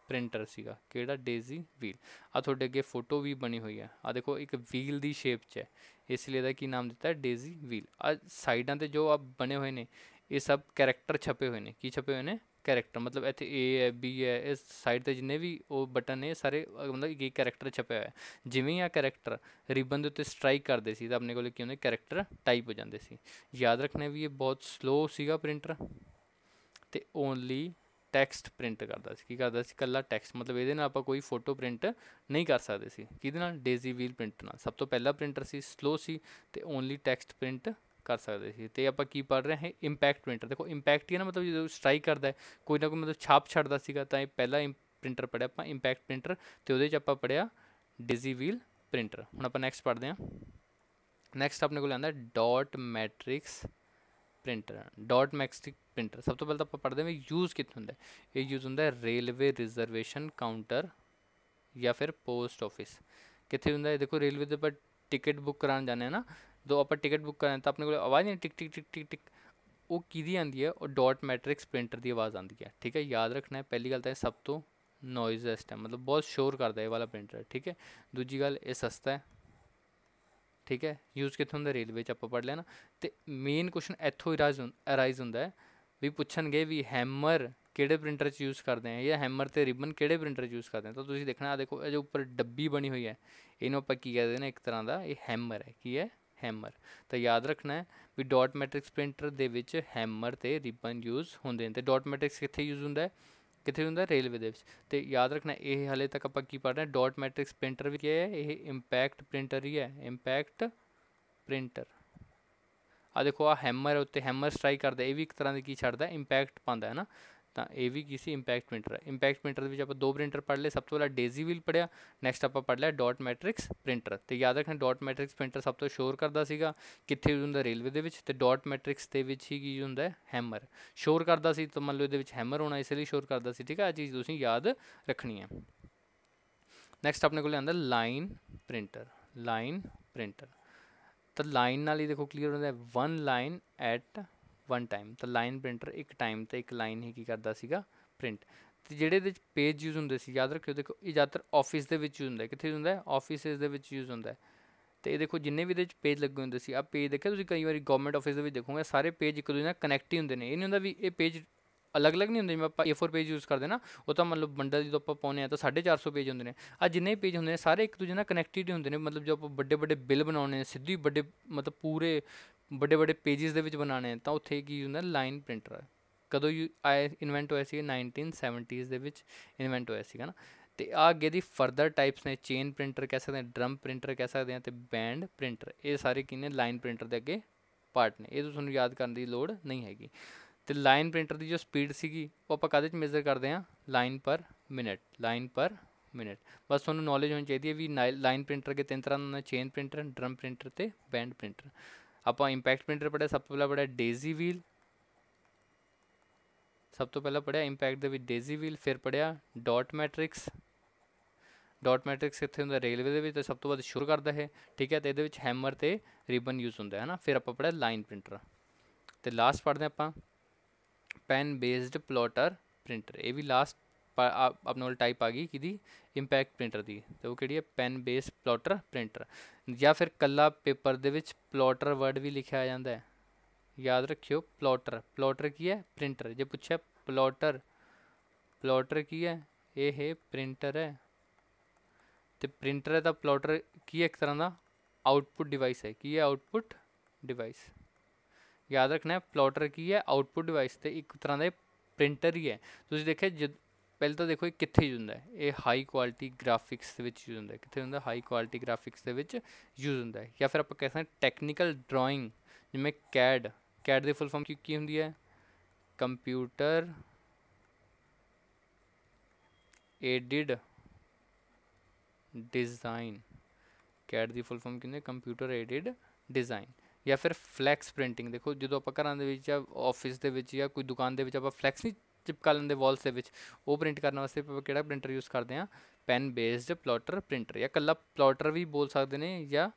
A: ਪ੍ਰਿੰਟਰ ਸੀਗਾ, ਕਿਹੜਾ, ਡੇਜ਼ੀ ਵੀਲ। ਆ ਤੁਹਾਡੇ ਅੱਗੇ ਫੋਟੋ ਵੀ ਬਣੀ ਹੋਈ ਹੈ, ਆ ਦੇਖੋ ਇੱਕ ਵੀਲ ਦੀ ਸ਼ੇਪ 'ਚ ਹੈ, ਇਸ ਲਈ ਇਹਦਾ ਕੀ ਨਾਮ ਦਿੱਤਾ ਹੈ, ਡੇਜ਼ੀ ਵੀਲ। ਆ ਸਾਈਡਾਂ 'ਤੇ ਜੋ ਆ ਬਣੇ ਹੋਏ ਨੇ ਇਹ ਸਭ ਕੈਰੈਕਟਰ ਛਪੇ ਹੋਏ ਨੇ। ਕੀ ਛਪੇ ਹੋਏ ਨੇ, ਕੈਰੈਕਟਰ। ਮਤਲਬ ਇੱਥੇ A ਹੈ, B ਹੈ, ਇਸ ਸਾਈਡ 'ਤੇ ਜਿੰਨੇ ਵੀ ਉਹ ਬਟਨ ਨੇ ਸਾਰੇ ਮਤਲਬ ਇੱਕ ਕੈਰੈਕਟਰ ਛਪਿਆ ਹੋਇਆ। ਜਿਵੇਂ ਹੀ ਆ ਕੈਰੈਕਟਰ ਰਿਬਨ ਦੇ ਉੱਤੇ ਸਟਰਾਈਕ ਕਰਦੇ ਸੀ ਤਾਂ ਆਪਣੇ ਕੋਲ ਕੀ ਹੁੰਦੇ, ਕੈਰੈਕਟਰ ਟਾਈਪ ਹੋ ਜਾਂਦੇ ਸੀ। ਯਾਦ ਰੱਖਣਾ ਵੀ ਇਹ ਬਹੁਤ ਸਲੋ ਸੀਗਾ ਪ੍ਰਿੰਟਰ ਅਤੇ ਓਨਲੀ ਟੈਕਸਟ ਪ੍ਰਿੰਟ ਕਰਦਾ ਸੀ। ਕੀ ਕਰਦਾ ਸੀ, ਇਕੱਲਾ ਟੈਕਸਟ। ਮਤਲਬ ਇਹਦੇ ਨਾਲ ਆਪਾਂ ਕੋਈ ਫੋਟੋ ਪ੍ਰਿੰਟ ਨਹੀਂ ਕਰ ਸਕਦੇ ਸੀ। ਕਿਹਦੇ ਨਾਲ, ਡੇਜ਼ੀ ਵੀਲ ਪ੍ਰਿੰਟਰ ਨਾਲ। ਸਭ ਤੋਂ ਪਹਿਲਾ ਪ੍ਰਿੰਟਰ ਸੀ, ਸਲੋ ਸੀ ਅਤੇ ਓਨਲੀ ਟੈਕਸਟ ਪ੍ਰਿੰਟ ਕਰ ਸਕਦੇ ਸੀ। ਅਤੇ ਆਪਾਂ ਕੀ ਪੜ੍ਹ ਰਹੇ ਹਾਂ, ਇੰਪੈਕਟ ਪ੍ਰਿੰਟਰ। ਦੇਖੋ ਇੰਪੈਕਟ ਹੀ ਹੈ ਨਾ, ਮਤਲਬ ਜਦੋਂ ਸਟਰਾਈਕ ਕਰਦਾ ਕੋਈ ਨਾ ਕੋਈ ਮਤਲਬ ਛਾਪ ਛੱਡਦਾ ਸੀਗਾ, ਤਾਂ ਇਹ ਪਹਿਲਾ ਪ੍ਰਿੰਟਰ ਪੜ੍ਹਿਆ ਆਪਾਂ, ਇੰਪੈਕਟ ਪ੍ਰਿੰਟਰ। ਅਤੇ ਉਹਦੇ 'ਚ ਆਪਾਂ ਪੜ੍ਹਿਆ ਡੇਜ਼ੀ ਵੀਲ ਪ੍ਰਿੰਟਰ। ਹੁਣ ਆਪਾਂ ਨੈਕਸਟ ਪੜ੍ਹਦੇ ਹਾਂ। ਨੈਕਸਟ ਆਪਣੇ ਕੋਲ ਆਉਂਦਾ dot matrix printer. Dot matrix printer ਸਭ ਤੋਂ ਪਹਿਲਾਂ ਤਾਂ ਆਪਾਂ ਪੜ੍ਹਦੇ ਹਾਂ ਵੀ ਯੂਜ਼ ਕਿੱਥੇ ਹੁੰਦਾ। ਇਹ ਯੂਜ਼ ਹੁੰਦਾ ਰੇਲਵੇ ਰਿਜ਼ਰਵੇਸ਼ਨ ਕਾਊਂਟਰ ਜਾਂ ਫਿਰ ਪੋਸਟ ਆਫਿਸ। ਕਿੱਥੇ ਹੁੰਦਾ ਇਹ, ਦੇਖੋ ਰੇਲਵੇ ਦੇ ਆਪਾਂ ਟਿਕਟ ਬੁੱਕ ਕਰਾਉਣ ਜਾਂਦੇ ਹਾਂ ਨਾ, ਜਦੋਂ ਆਪਾਂ ਟਿਕਟ ਬੁੱਕ ਕਰਾਂ ਤਾਂ ਆਪਣੇ ਕੋਲ ਆਵਾਜ਼ ਨਹੀਂ, ਟਿਕ ਟਿਕ ਟਿਕ ਟਿਕ ਟਿਕ, ਉਹ ਕਿਹਦੀ ਆਉਂਦੀ ਹੈ, ਉਹ ਡਾਟ ਮੈਟ੍ਰਿਕਸ ਪ੍ਰਿੰਟਰ ਦੀ ਆਵਾਜ਼ ਆਉਂਦੀ ਹੈ। ਠੀਕ ਹੈ, ਯਾਦ ਰੱਖਣਾ ਹੈ। ਪਹਿਲੀ ਗੱਲ ਤਾਂ ਇਹ ਸਭ ਤੋਂ ਨੋਇਜ਼ੈਸਟ ਹੈ, ਮਤਲਬ ਬਹੁਤ ਸ਼ੋਰ ਕਰਦਾ ਇਹ ਵਾਲਾ ਪ੍ਰਿੰਟਰ। ਠੀਕ ਹੈ, ਦੂਜੀ ਗੱਲ ਇਹ ਸਸਤਾ ਹੈ। ਠੀਕ ਹੈ, ਯੂਜ਼ ਕਿੱਥੇ ਹੁੰਦਾ, ਰੇਲਵੇ 'ਚ ਆਪਾਂ ਪੜ੍ਹ ਲਿਆ ਨਾ। ਅਤੇ ਮੇਨ ਕੁਐਸਚਨ ਇੱਥੋਂ ਅਰਾਈਜ਼ ਹੁੰਦਾ ਵੀ ਪੁੱਛਣਗੇ ਵੀ ਹੈਮਰ ਕਿਹੜੇ ਪ੍ਰਿੰਟਰ 'ਚ ਯੂਜ਼ ਕਰਦੇ ਆ, ਜਾਂ ਹੈਮਰ ਅਤੇ ਰਿਬਨ ਕਿਹੜੇ ਪ੍ਰਿੰਟਰ 'ਚ ਯੂਜ਼ ਕਰਦੇ ਆ। ਤਾਂ ਤੁਸੀਂ ਦੇਖਣਾ, ਦੇਖੋ ਇਹ ਜੋ ਉੱਪਰ ਡੱਬੀ ਬਣੀ ਹੋਈ ਹੈ ਇਹਨੂੰ ਆਪਾਂ ਕੀ ਕਹਿੰਦੇ ਨੇ, ਇੱਕ ਤਰ੍ਹਾਂ ਦਾ ਇਹ ਹੈਮਰ ਹੈ। ਕੀ ਹੈ, ਹੈਮਰ। ਤਾਂ ਯਾਦ ਰੱਖਣਾ ਹੈ ਵੀ ਡਾਟ ਮੈਟ੍ਰਿਕਸ ਪ੍ਰਿੰਟਰ ਦੇ ਵਿੱਚ ਹੈਮਰ ਅਤੇ ਰਿਬਨ ਯੂਜ਼ ਹੁੰਦੇ ਨੇ। ਅਤੇ ਡਾਟ ਮੈਟ੍ਰਿਕਸ ਕਿੱਥੇ ਯੂਜ਼ ਹੁੰਦਾ, ਕਿੱਥੇ ਹੁੰਦਾ, ਰੇਲਵੇ ਦੇ ਵਿੱਚ। ਅਤੇ ਯਾਦ ਰੱਖਣਾ ਇਹ ਹਾਲੇ ਤੱਕ ਆਪਾਂ ਕੀ ਪੜ੍ਹ ਰਹੇ, ਡਾਟ ਮੈਟ੍ਰਿਕਸ ਪ੍ਰਿੰਟਰ ਵੀ ਕੀ ਹੈ, ਇਹ ਇੰਪੈਕਟ ਪ੍ਰਿੰਟਰ ਹੀ ਹੈ, ਇੰਪੈਕਟ ਪ੍ਰਿੰਟਰ। ਆ ਦੇਖੋ ਆ ਹੈਮਰ ਉੱਤੇ ਹੈਮਰ ਸਟਰਾਈਕ ਕਰਦਾ, ਇਹ ਵੀ ਇੱਕ ਤਰ੍ਹਾਂ ਦੀ ਕੀ ਛੱਡਦਾ, ਇੰਪੈਕਟ ਪਾਉਂਦਾ ਹੈ ਨਾ। ਤਾਂ ਇਹ ਵੀ ਕੀ ਸੀ ਇੰਪੈਕਟ ਪ੍ਰਿੰਟਰ। ਇੰਪੈਕਟ ਪ੍ਰਿੰਟਰ ਦੇ ਵਿੱਚ ਆਪਾਂ ਦੋ ਪ੍ਰਿੰਟਰ ਪੜ੍ਹ ਲਏ। ਸਭ ਤੋਂ ਪਹਿਲਾਂ ਡੇਜ਼ੀ ਵੀਲ ਪੜ੍ਹਿਆ, ਨੈਕਸਟ ਆਪਾਂ ਪੜ੍ਹ ਲਿਆ ਡਾਟ ਮੈਟ੍ਰਿਕਸ ਪ੍ਰਿੰਟਰ। ਤੇ ਯਾਦ ਰੱਖਣਾ ਡਾਟ ਮੈਟ੍ਰਿਕਸ ਪ੍ਰਿੰਟਰ ਸਭ ਤੋਂ ਸ਼ੋਰ ਕਰਦਾ ਸੀਗਾ ਕਿੱਥੇ ਯੂਜ਼ ਹੁੰਦਾ, ਰੇਲਵੇ ਦੇ ਵਿੱਚ, ਤੇ ਡਾਟ ਮੈਟ੍ਰਿਕਸ ਦੇ ਵਿੱਚ ਹੀ ਕੀ ਹੁੰਦਾ ਹੈਮਰ। ਸ਼ੋਰ ਕਰਦਾ ਸੀ ਤਾਂ ਮੰਨ ਲਓ ਇਹਦੇ ਵਿੱਚ ਹੈਮਰ ਹੋਣਾ, ਇਸ ਲਈ ਸ਼ੋਰ ਕਰਦਾ ਸੀ। ਠੀਕ ਹੈ, ਇਹ ਚੀਜ਼ ਤੁਸੀਂ ਯਾਦ ਰੱਖਣੀ ਹੈ। ਨੈਕਸਟ ਆਪਣੇ ਕੋਲ ਆਉਂਦਾ ਲਾਈਨ ਪ੍ਰਿੰਟਰ। ਲਾਈਨ ਪ੍ਰਿੰਟਰ ਤਾਂ ਲਾਈਨ ਨਾਲ ਹੀ ਦੇਖੋ ਕਲੀਅਰ ਹੁੰਦਾ, one line at one time. ਤਾਂ ਲਾਈਨ ਪ੍ਰਿੰਟਰ ਇੱਕ ਟਾਈਮ 'ਤੇ ਇੱਕ ਲਾਈਨ ਹੀ ਕੀ ਕਰਦਾ ਸੀਗਾ, ਪ੍ਰਿੰਟ। ਅਤੇ ਜਿਹੜੇ ਇਹਦੇ 'ਚ ਪੇਜ ਯੂਜ਼ ਹੁੰਦੇ ਸੀ, ਯਾਦ ਰੱਖਿਓ ਦੇਖੋ ਇਹ ਜ਼ਿਆਦਾਤਰ ਆਫਿਸ ਦੇ ਵਿੱਚ ਯੂਜ਼ ਹੁੰਦਾ। ਕਿੱਥੇ ਯੂਜ਼ ਹੁੰਦਾ, ਆਫਿਸਿਸ ਦੇ ਵਿੱਚ ਯੂਜ਼ ਹੁੰਦਾ। ਅਤੇ ਇਹ ਦੇਖੋ ਜਿੰਨੇ ਵੀ ਇਹਦੇ 'ਚ ਪੇਜ ਲੱਗੇ ਹੁੰਦੇ ਸੀ, ਆਹ ਪੇਜ ਦੇਖਿਆ ਤੁਸੀਂ ਕਈ ਵਾਰੀ ਗਵਰਨਮੈਂਟ ਆਫਿਸ ਦੇ ਵਿੱਚ ਦੇਖੋਗੇ ਸਾਰੇ ਪੇਜ ਇੱਕ ਦੂਜੇ ਨਾਲ ਕਨੈਕਟ ਹੀ ਹੁੰਦੇ ਨੇ। ਇਹ ਨਹੀਂ ਹੁੰਦਾ ਵੀ ਇਹ ਪੇਜ ਅਲੱਗ ਅਲੱਗ ਨਹੀਂ ਹੁੰਦੇ। ਜਿਵੇਂ ਆਪਾਂ A4 ਪੇਜ ਯੂਜ਼ ਕਰਦੇ ਨਾ, ਉਹ ਤਾਂ ਮਤਲਬ ਬੰਡਲ ਜਦੋਂ ਆਪਾਂ ਪਾਉਂਦੇ ਹਾਂ ਤਾਂ 450 ਪੇਜ ਹੁੰਦੇ ਨੇ। ਆਹ ਜਿੰਨੇ ਪੇਜ ਹੁੰਦੇ ਨੇ ਸਾਰੇ ਇੱਕ ਦੂਜੇ ਨਾਲ ਕਨੈਕਟਿਡ ਹੁੰਦੇ ਨੇ। ਮਤਲਬ ਜੋ ਆਪਾਂ ਵੱਡੇ ਵੱਡੇ ਬਿੱਲ ਬਣਾਉਣੇ ਨੇ, ਸਿੱਧੀ ਵੱਡੇ ਮਤਲਬ ਪੂਰੇ ਵੱਡੇ ਵੱਡੇ ਪੇਜਿਸ ਦੇ ਵਿੱਚ ਬਣਾਉਣੇ ਤਾਂ ਉੱਥੇ ਕੀ ਹੁੰਦਾ, ਲਾਈਨ ਪ੍ਰਿੰਟਰ। ਕਦੋਂ ਇਨਵੈਂਟ ਹੋਇਆ ਸੀ, 1970s ਦੇ ਵਿੱਚ ਇਨਵੈਂਟ ਹੋਇਆ ਸੀਗਾ ਨਾ। ਅਤੇ ਆ ਅੱਗੇ ਦੀ ਫਰਦਰ ਟਾਈਪਸ ਨੇ, ਚੇਨ ਪ੍ਰਿੰਟਰ ਕਹਿ ਸਕਦੇ ਹਾਂ, ਡਰਮ ਪ੍ਰਿੰਟਰ ਕਹਿ ਸਕਦੇ ਹਾਂ, ਅਤੇ ਬੈਂਡ ਪ੍ਰਿੰਟਰ। ਇਹ ਸਾਰੇ ਕੀ ਨੇ, ਲਾਈਨ ਪ੍ਰਿੰਟਰ ਦੇ ਅੱਗੇ ਪਾਰਟ ਨੇ। ਇਹ ਤੁਹਾਨੂੰ ਯਾਦ ਕਰਨ ਦੀ ਲੋੜ ਨਹੀਂ ਹੈਗੀ। ਅਤੇ ਲਾਈਨ ਪ੍ਰਿੰਟਰ ਦੀ ਜੋ ਸਪੀਡ ਸੀਗੀ ਉਹ ਆਪਾਂ ਕਾਹਦੇ 'ਚ ਮੇਜ਼ਰ ਕਰਦੇ ਹਾਂ, ਲਾਈਨ ਪਰ ਮਿੰਟ। ਲਾਈਨ ਪਰ ਮਿੰਟ ਬਸ ਤੁਹਾਨੂੰ ਨੌਲੇਜ ਹੋਣੀ ਚਾਹੀਦੀ ਹੈ ਵੀ ਲਾਈਨ ਪ੍ਰਿੰਟਰ ਅੱਗੇ ਤਿੰਨ ਤਰ੍ਹਾਂ ਦਾ, ਚੇਨ ਪ੍ਰਿੰਟਰ, ਡਰਮ ਪ੍ਰਿੰਟਰ ਅਤੇ ਬੈਂਡ ਪ੍ਰਿੰਟਰ। ਆਪਾਂ ਇੰਪੈਕਟ ਪ੍ਰਿੰਟਰ ਪੜ੍ਹਿਆ, ਸਭ ਤੋਂ ਪਹਿਲਾਂ ਪੜ੍ਹਿਆ ਡੇਜ਼ੀ ਵੀਲ। ਸਭ ਤੋਂ ਪਹਿਲਾਂ ਪੜ੍ਹਿਆ ਇੰਪੈਕਟ ਦੇ ਵਿੱਚ ਡੇਜ਼ੀ ਵੀਲ, ਫਿਰ ਪੜ੍ਹਿਆ ਡਾਟ ਮੈਟ੍ਰਿਕਸ। ਡਾਟ ਮੈਟ੍ਰਿਕਸ ਕਿੱਥੇ ਹੁੰਦਾ, ਰੇਲਵੇ ਦੇ ਵਿੱਚ, ਅਤੇ ਸਭ ਤੋਂ ਵੱਧ ਸ਼ੁਰੂ ਕਰਦਾ ਹੈ। ਠੀਕ ਹੈ, ਅਤੇ ਇਹਦੇ ਵਿੱਚ ਹੈਮਰ ਅਤੇ ਰਿਬਨ ਯੂਜ਼ ਹੁੰਦਾ ਹੈ ਨਾ। ਫਿਰ ਆਪਾਂ ਪੜ੍ਹਿਆ ਲਾਈਨ ਪ੍ਰਿੰਟਰ, ਅਤੇ ਲਾਸਟ ਪੜ੍ਹਦੇ ਆਪਾਂ ਪੈਨ ਬੇਸਡ ਪਲੋਟਰ ਪ੍ਰਿੰਟਰ। ਇਹ ਵੀ ਲਾਸਟ ਆਪਣੇ ਕੋਲ ਟਾਈਪ ਆ ਗਈ ਕਿਹਦੀ, ਇੰਪੈਕਟ ਪ੍ਰਿੰਟਰ ਦੀ। ਅਤੇ ਉਹ ਕਿਹੜੀ ਹੈ, ਪੈਨ ਬੇਸਡ ਪਲੋਟਰ ਪ੍ਰਿੰਟਰ। ਜਾਂ ਫਿਰ ਇਕੱਲਾ ਪੇਪਰ ਦੇ ਵਿੱਚ ਪਲੋਟਰ ਵਰਡ ਵੀ ਲਿਖਿਆ ਜਾਂਦਾ ਹੈ। ਯਾਦ ਰੱਖਿਓ ਪਲੋਟਰ। ਪਲੋਟਰ ਕੀ ਹੈ, ਪ੍ਰਿੰਟਰ। ਜੇ ਪੁੱਛਿਆ ਪਲੋਟਰ, ਪਲੋਟਰ ਕੀ ਹੈ, ਇਹ ਪ੍ਰਿੰਟਰ ਹੈ। ਅਤੇ ਪ੍ਰਿੰਟਰ ਹੈ ਤਾਂ ਪਲੋਟਰ ਕੀ ਹੈ, ਇੱਕ ਤਰ੍ਹਾਂ ਦਾ ਆਊਟਪੁੱਟ ਡਿਵਾਈਸ ਹੈ। ਕੀ ਹੈ, ਆਊਟਪੁੱਟ ਡਿਵਾਈਸ। ਯਾਦ ਰੱਖਣਾ ਪਲੋਟਰ ਕੀ ਹੈ, ਆਊਟਪੁੱਟ ਡਿਵਾਈਸ। ਅਤੇ ਇੱਕ ਤਰ੍ਹਾਂ ਦਾ ਪ੍ਰਿੰਟਰ ਹੀ ਹੈ। ਤੁਸੀਂ ਦੇਖਿਆ ਪਹਿਲਾਂ ਤਾਂ ਦੇਖੋ ਇਹ ਕਿੱਥੇ ਯੂਜ਼ ਹੁੰਦਾ ਹੈ, ਇਹ ਹਾਈ ਕੁਆਲਿਟੀ ਗ੍ਰਾਫਿਕਸ ਦੇ ਵਿੱਚ ਯੂਜ਼ ਹੁੰਦਾ। ਕਿੱਥੇ ਹੁੰਦਾ, ਹਾਈ ਕੁਆਲਿਟੀ ਗ੍ਰਾਫਿਕਸ ਦੇ ਵਿੱਚ ਯੂਜ਼ ਹੁੰਦਾ ਹੈ। ਜਾਂ ਫਿਰ ਆਪਾਂ ਕਹਿ ਸਕਦੇ ਟੈਕਨੀਕਲ ਡਰਾਇੰਗ, ਜਿਵੇਂ ਕੈਡ। ਕੈਡ ਦੀ ਫੁੱਲ ਫਾਰਮ ਕੀ ਹੁੰਦੀ ਹੈ, ਕੰਪਿਊਟਰ ਏਡਿਡ ਡਿਜ਼ਾਈਨ। ਕੈਡ ਦੀ ਫੁੱਲ ਫਾਰਮ ਕੀ ਹੁੰਦੀ ਹੈ, ਕੰਪਿਊਟਰ ਏਡਿਡ ਡਿਜ਼ਾਈਨ। ਜਾਂ ਫਿਰ ਫਲੈਕਸ ਪ੍ਰਿੰਟਿੰਗ। ਦੇਖੋ ਜਦੋਂ ਆਪਾਂ ਘਰਾਂ ਦੇ ਵਿੱਚ ਜਾਂ ਆਫਿਸ ਦੇ ਵਿੱਚ ਜਾਂ ਕੋਈ ਦੁਕਾਨ ਦੇ ਵਿੱਚ ਆਪਾਂ ਫਲੈਕਸ ਨਹੀਂ ਚਿਪਕਾ ਲੈਂਦੇ ਵਾਲਸ ਦੇ ਵਿੱਚ, ਉਹ ਪ੍ਰਿੰਟ ਕਰਨ ਵਾਸਤੇ ਆਪਾਂ ਕਿਹੜਾ ਪ੍ਰਿੰਟਰ ਯੂਜ਼ ਕਰਦੇ ਹਾਂ, ਪੈਨ ਬੇਸਡ ਪਲੋਟਰ ਪ੍ਰਿੰਟਰ। ਜਾਂ ਇਕੱਲਾ ਪਲੋਟਰ ਵੀ ਬੋਲ ਸਕਦੇ ਨੇ, ਜਾਂ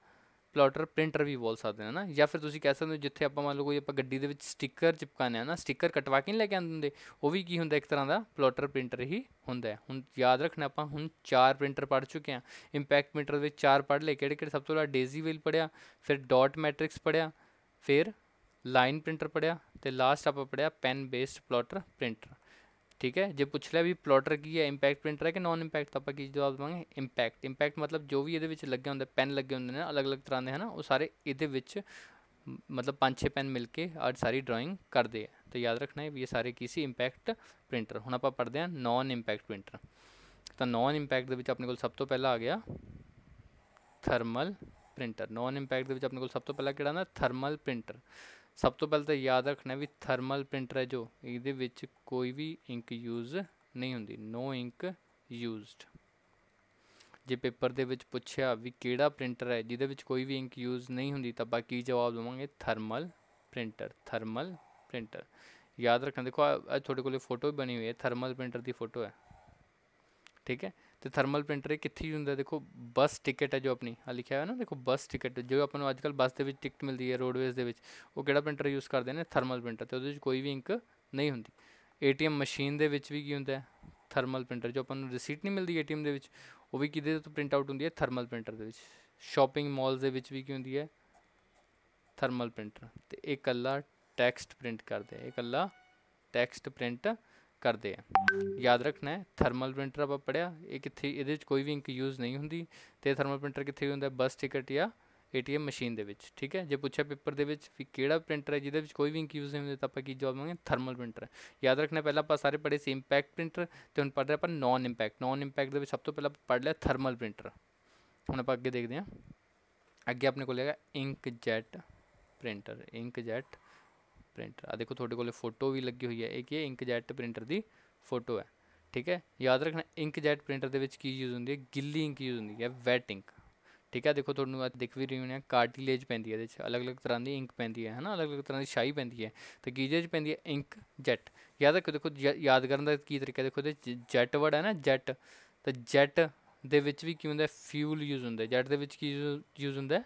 A: ਪਲੋਟਰ ਪ੍ਰਿੰਟਰ ਵੀ ਬੋਲ ਸਕਦੇ ਨੇ ਨਾ। ਜਾਂ ਫਿਰ ਤੁਸੀਂ ਕਹਿ ਸਕਦੇ ਹੋ ਜਿੱਥੇ ਆਪਾਂ ਮੰਨ ਲਓ ਕੋਈ ਆਪਾਂ ਗੱਡੀ ਦੇ ਵਿੱਚ ਸਟਿੱਕਰ ਚਿਪਕਾਉਂਦੇ ਹਾਂ ਨਾ, ਸਟਿੱਕਰ ਕਟਵਾ ਕੇ ਨਹੀਂ ਲੈ ਕੇ ਆਉਂਦੇ ਹੁੰਦੇ, ਉਹ ਵੀ ਕੀ ਹੁੰਦਾ, ਇੱਕ ਤਰ੍ਹਾਂ ਦਾ ਪਲੋਟਰ ਪ੍ਰਿੰਟਰ ਹੀ ਹੁੰਦਾ ਹੈ। ਹੁਣ ਯਾਦ ਰੱਖਣਾ ਆਪਾਂ ਹੁਣ 4 ਪ੍ਰਿੰਟਰ ਪੜ੍ਹ ਚੁੱਕੇ ਹਾਂ। ਇੰਪੈਕਟ ਪ੍ਰਿੰਟਰ ਵਿੱਚ 4 ਪੜ੍ਹ ਲਏ, ਕਿਹੜੇ ਕਿਹੜੇ, ਸਭ ਤੋਂ ਪਹਿਲਾਂ ਡੇਜ਼ੀ ਵੀਲ ਪੜ੍ਹਿਆ, ਫਿਰ ਡਾਟ ਮੈਟ੍ਰਿਕਸ ਪੜ੍ਹਿਆ, ਫਿਰ ਲਾਈਨ ਪ੍ਰਿੰਟਰ ਪੜ੍ਹਿਆ, ਅਤੇ ਲਾਸਟ ਆਪਾਂ ਪੜ੍ਹਿਆ ਪੈਨ ਬੇਸਡ ਪਲੋਟਰ ਪ੍ਰਿੰਟਰ। ਠੀਕ ਹੈ, ਜੇ ਪੁੱਛ ਲਿਆ ਵੀ ਪਲੋਟਰ ਕੀ ਹੈ, ਇੰਪੈਕਟ ਪ੍ਰਿੰਟਰ ਹੈ ਕਿ ਨੋਨ ਇੰਪੈਕਟ, ਤਾਂ ਆਪਾਂ ਕੀ ਜਵਾਬ ਦੇਵਾਂਗੇ, ਇੰਪੈਕਟ। ਇੰਪੈਕਟ ਮਤਲਬ ਜੋ ਵੀ ਇਹਦੇ ਵਿੱਚ ਲੱਗਿਆ ਹੁੰਦਾ, ਪੈਨ ਲੱਗੇ ਹੁੰਦੇ ਨੇ ਅਲੱਗ ਅਲੱਗ ਤਰ੍ਹਾਂ ਦੇ ਹੈ ਨਾ, ਉਹ ਸਾਰੇ ਇਹਦੇ ਵਿੱਚ ਮਤਲਬ 5-6 ਪੈਨ ਮਿਲ ਕੇ ਅੱਜ ਸਾਰੀ ਡਰਾਇੰਗ ਕਰਦੇ ਆ। ਤਾਂ ਯਾਦ ਰੱਖਣਾ ਹੈ ਵੀ ਇਹ ਸਾਰੇ ਕੀ ਸੀ, ਇੰਪੈਕਟ ਪ੍ਰਿੰਟਰ। ਹੁਣ ਆਪਾਂ ਪੜ੍ਹਦੇ ਹਾਂ ਨੋਨ ਇੰਪੈਕਟ ਪ੍ਰਿੰਟਰ। ਤਾਂ ਨੋਨ ਇੰਪੈਕਟ ਦੇ ਵਿੱਚ ਆਪਣੇ ਕੋਲ ਸਭ ਤੋਂ ਪਹਿਲਾਂ ਆ ਗਿਆ ਥਰਮਲ ਪ੍ਰਿੰਟਰ। ਨੋਨ ਇੰਪੈਕਟ ਦੇ ਵਿੱਚ ਆਪਣੇ ਕੋਲ ਸਭ ਤੋਂ ਪਹਿਲਾਂ ਕਿਹੜਾ ਨਾ, ਥਰਮਲ ਪ੍ਰਿੰਟਰ। ਸਭ ਤੋਂ ਪਹਿਲਾਂ ਤਾਂ ਯਾਦ ਰੱਖਣਾ ਵੀ ਥਰਮਲ ਪ੍ਰਿੰਟਰ ਹੈ ਜੋ, ਇਹਦੇ ਵਿੱਚ ਕੋਈ ਵੀ ਇੰਕ ਯੂਜ਼ ਨਹੀਂ ਹੁੰਦੀ, ਨੋ ਇੰਕ ਯੂਜ਼ਡ। ਜੇ ਪੇਪਰ ਦੇ ਵਿੱਚ ਪੁੱਛਿਆ ਵੀ ਕਿਹੜਾ ਪ੍ਰਿੰਟਰ ਹੈ ਜਿਹਦੇ ਵਿੱਚ ਕੋਈ ਵੀ ਇੰਕ ਯੂਜ਼ ਨਹੀਂ ਹੁੰਦੀ, ਤਾਂ ਆਪਾਂ ਕੀ ਜਵਾਬ ਦੇਵਾਂਗੇ, ਥਰਮਲ ਪ੍ਰਿੰਟਰ। ਥਰਮਲ ਪ੍ਰਿੰਟਰ ਯਾਦ ਰੱਖਣਾ। ਦੇਖੋ ਅੱਜ ਤੁਹਾਡੇ ਕੋਲ ਫੋਟੋ ਵੀ ਬਣੀ ਹੋਈ ਹੈ, ਥਰਮਲ ਪ੍ਰਿੰਟਰ ਦੀ ਫੋਟੋ ਹੈ। ਠੀਕ ਹੈ, ਅਤੇ ਥਰਮਲ ਪ੍ਰਿੰਟਰ ਇਹ ਕਿੱਥੇ ਹੁੰਦਾ, ਦੇਖੋ ਬੱਸ ਟਿਕਟ ਹੈ ਜੋ ਆਪਣੀ ਆ ਲਿਖਿਆ ਹੋਇਆ ਨਾ, ਦੇਖੋ ਬੱਸ ਟਿਕਟ ਜੋ ਆਪਾਂ ਨੂੰ ਅੱਜ ਕੱਲ੍ਹ ਬੱਸ ਦੇ ਵਿੱਚ ਟਿਕਟ ਮਿਲਦੀ ਹੈ ਰੋਡਵੇਜ਼ ਦੇ ਵਿੱਚ, ਉਹ ਕਿਹੜਾ ਪ੍ਰਿੰਟਰ ਯੂਜ਼ ਕਰਦੇ ਨੇ, ਥਰਮਲ ਪ੍ਰਿੰਟਰ। ਅਤੇ ਉਹਦੇ ਵਿੱਚ ਕੋਈ ਵੀ ਇੰਕ ਨਹੀਂ ਹੁੰਦੀ। ATM ਮਸ਼ੀਨ ਦੇ ਵਿੱਚ ਵੀ ਕੀ ਹੁੰਦਾ, ਥਰਮਲ ਪ੍ਰਿੰਟਰ। ਜੋ ਆਪਾਂ ਨੂੰ ਰਿਸੀਟ ਨਹੀਂ ਮਿਲਦੀ ATM ਦੇ ਵਿੱਚ, ਉਹ ਵੀ ਕਿਹਦੇ ਤੋਂ ਪ੍ਰਿੰਟ ਆਊਟ ਹੁੰਦੀ ਹੈ, ਥਰਮਲ ਪ੍ਰਿੰਟਰ ਦੇ ਵਿੱਚ। ਸ਼ੋਪਿੰਗ ਮਾਲਸ ਦੇ ਵਿੱਚ ਵੀ ਕੀ ਹੁੰਦੀ ਹੈ, ਥਰਮਲ ਪ੍ਰਿੰਟਰ। ਅਤੇ ਇਹ ਇਕੱਲਾ ਟੈਕਸਟ ਪ੍ਰਿੰਟ ਕਰਦੇ ਆ, ਇਹ ਇਕੱਲਾ ਟੈਕਸਟ ਪ੍ਰਿੰਟ ਕਰਦੇ ਆ। ਯਾਦ ਰੱਖਣਾ ਹੈ ਥਰਮਲ ਪ੍ਰਿੰਟਰ ਆਪਾਂ ਪੜ੍ਹਿਆ, ਇਹ ਕਿੱਥੇ, ਇਹਦੇ ਵਿੱਚ ਕੋਈ ਵੀ ਇੰਕ ਯੂਜ਼ ਨਹੀਂ ਹੁੰਦੀ। ਅਤੇ ਥਰਮਲ ਪ੍ਰਿੰਟਰ ਕਿੱਥੇ ਹੁੰਦਾ, ਬੱਸ ਟਿਕਟ ਜਾਂ ATM ਮਸ਼ੀਨ ਦੇ ਵਿੱਚ। ਠੀਕ ਹੈ, ਜੇ ਪੁੱਛਿਆ ਪੇਪਰ ਦੇ ਵਿੱਚ ਵੀ ਕਿਹੜਾ ਪ੍ਰਿੰਟਰ ਹੈ ਜਿਹਦੇ ਵਿੱਚ ਕੋਈ ਵੀ ਇੰਕ ਯੂਜ਼ ਨਹੀਂ ਹੁੰਦੀ, ਤਾਂ ਆਪਾਂ ਕੀ ਜਵਾਬ ਦੇਵਾਂਗੇ, ਥਰਮਲ ਪ੍ਰਿੰਟਰ। ਯਾਦ ਰੱਖਣਾ ਪਹਿਲਾਂ ਆਪਾਂ ਸਾਰੇ ਪੜ੍ਹੇ ਸੀ ਇੰਪੈਕਟ ਪ੍ਰਿੰਟਰ, ਅਤੇ ਹੁਣ ਪੜ੍ਹ ਰਹੇ ਆਪਾਂ ਨੋਨ ਇੰਪੈਕਟ। ਨੋਨ ਇੰਪੈਕਟ ਦੇ ਵਿੱਚ ਸਭ ਤੋਂ ਪਹਿਲਾਂ ਪੜ੍ਹ ਲਿਆ ਥਰਮਲ ਪ੍ਰਿੰਟਰ। ਹੁਣ ਆਪਾਂ ਅੱਗੇ ਦੇਖਦੇ ਹਾਂ। ਅੱਗੇ ਆਪਣੇ ਕੋਲ ਹੈਗਾ ink jet printer. Ink jet printer. ਆ ਦੇਖੋ ਤੁਹਾਡੇ ਕੋਲ ਫੋਟੋ ਵੀ ਲੱਗੀ ਹੋਈ ਹੈ, ਇਹ ਕੀ ਹੈ, ਇੰਕਜੈਟ ਪ੍ਰਿੰਟਰ ਦੀ ਫੋਟੋ ਹੈ। ਠੀਕ ਹੈ, ਯਾਦ ਰੱਖਣਾ ਇੰਕਜੈਟ ਪ੍ਰਿੰਟਰ ਦੇ ਵਿੱਚ ਕੀ ਯੂਜ਼ ਹੁੰਦੀ ਹੈ, ਗਿੱਲੀ ਇੰਕ ਯੂਜ਼ ਹੁੰਦੀ ਹੈ, ਵੈਟ ਇੰਕ। ਠੀਕ ਹੈ, ਦੇਖੋ ਤੁਹਾਨੂੰ ਅੱਜ ਦਿਖ ਵੀ ਰਹੀ ਹੋਣੀ ਹੈ, ਕਾਰਟਿਲੇਜ ਪੈਂਦੀ ਹੈ ਇਹਦੇ 'ਚ, ਅਲੱਗ ਅਲੱਗ ਤਰ੍ਹਾਂ ਦੀ ਇੰਕ ਪੈਂਦੀ ਹੈ ਨਾ, ਅਲੱਗ ਅਲੱਗ ਤਰ੍ਹਾਂ ਦੀ ਸ਼ਾਈ ਪੈਂਦੀ ਹੈ, ਅਤੇ ਕਿਹਦੇ 'ਚ ਪੈਂਦੀ ਹੈ, ਇੰਕ ਜੈਟ। ਯਾਦ ਰੱਖੋ, ਦੇਖੋ ਯਾਦ ਕਰਨ ਦਾ ਕੀ ਤਰੀਕਾ, ਦੇਖੋ ਇਹਦੇ ਜੈਟ ਵਰਡ ਹੈ ਨਾ, ਜੈਟ, ਤਾਂ ਜੈਟ ਦੇ ਵਿੱਚ ਵੀ ਕੀ ਹੁੰਦਾ, ਫਿਊਲ ਯੂਜ਼ ਹੁੰਦਾ। ਜੈਟ ਦੇ ਵਿੱਚ ਕੀ ਯੂਜ਼ ਹੁੰਦਾ,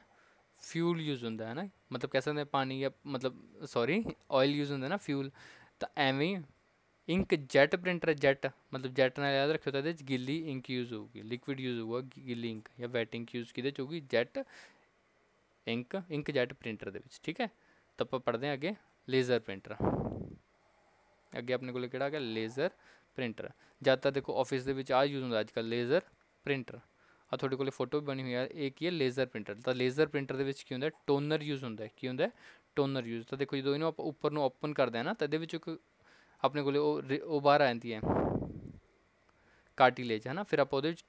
A: ਫਿਊਲ ਯੂਜ਼ ਹੁੰਦਾ ਹੈ ਨਾ, ਮਤਲਬ ਕਹਿ ਸਕਦੇ ਪਾਣੀ ਜਾਂ ਮਤਲਬ ਸੌਰੀ ਆਇਲ ਯੂਜ਼ ਹੁੰਦਾ ਨਾ, ਫਿਊਲ। ਤਾਂ ਐਵੇਂ ਇੰਕ ਜੈਟ ਪ੍ਰਿੰਟਰ, ਜੈਟ ਮਤਲਬ ਜੈਟ ਨਾਲ ਯਾਦ ਰੱਖਿਓ, ਤਾਂ ਇਹਦੇ 'ਚ ਗਿੱਲੀ ਇੰਕ ਯੂਜ਼ ਹੋਊਗੀ, ਲਿਕੁਇਡ ਯੂਜ਼ ਹੋਊਗਾ, ਗਿੱਲੀ ਇੰਕ ਜਾਂ ਵੈਟ ਇੰਕ ਯੂਜ਼ ਕਿਹਦੇ 'ਚ ਹੋਊਗੀ, jet ink, ink jet printer ਦੇ ਵਿੱਚ। ਠੀਕ ਹੈ, ਤਾਂ ਆਪਾਂ ਪੜ੍ਹਦੇ ਹਾਂ ਅੱਗੇ ਲੇਜ਼ਰ ਪ੍ਰਿੰਟਰ। ਅੱਗੇ ਆਪਣੇ ਕੋਲ ਕਿਹੜਾ ਆ ਗਿਆ, ਲੇਜ਼ਰ ਪ੍ਰਿੰਟਰ। ਜਦ ਤੱਕ ਦੇਖੋ ਆਫਿਸ ਦੇ ਵਿੱਚ ਆ ਯੂਜ਼ ਹੁੰਦਾ ਅੱਜ ਕੱਲ੍ਹ, ਲੇਜ਼ਰ ਪ੍ਰਿੰਟਰ। ਆ ਤੁਹਾਡੇ ਕੋਲ ਫੋਟੋ ਵੀ ਬਣੀ ਹੋਈ ਹੈ, ਇਹ ਕੀ ਹੈ, ਲੇਜ਼ਰ ਪ੍ਰਿੰਟਰ। ਤਾਂ ਲੇਜ਼ਰ ਪ੍ਰਿੰਟਰ ਦੇ ਵਿੱਚ ਕੀ ਹੁੰਦਾ, ਟੋਨਰ ਯੂਜ਼ ਹੁੰਦਾ। ਕੀ ਹੁੰਦਾ, ਟੋਨਰ ਯੂਜ਼। ਤਾਂ ਦੇਖੋ ਜਦੋਂ ਇਹਨੂੰ ਆਪਾਂ ਉੱਪਰ ਨੂੰ ਓਪਨ ਕਰਦੇ ਹਾਂ ਨਾ, ਤਾਂ ਇਹਦੇ ਵਿੱਚ ਇੱਕ ਆਪਣੇ ਕੋਲ ਉਹ ਬਾਹਰ ਆ ਜਾਂਦੀ ਹੈ, ਕਾਰਟਿਲੇਜ ਹੈ ਨਾ। ਫਿਰ ਆਪਾਂ ਉਹਦੇ ਵਿੱਚ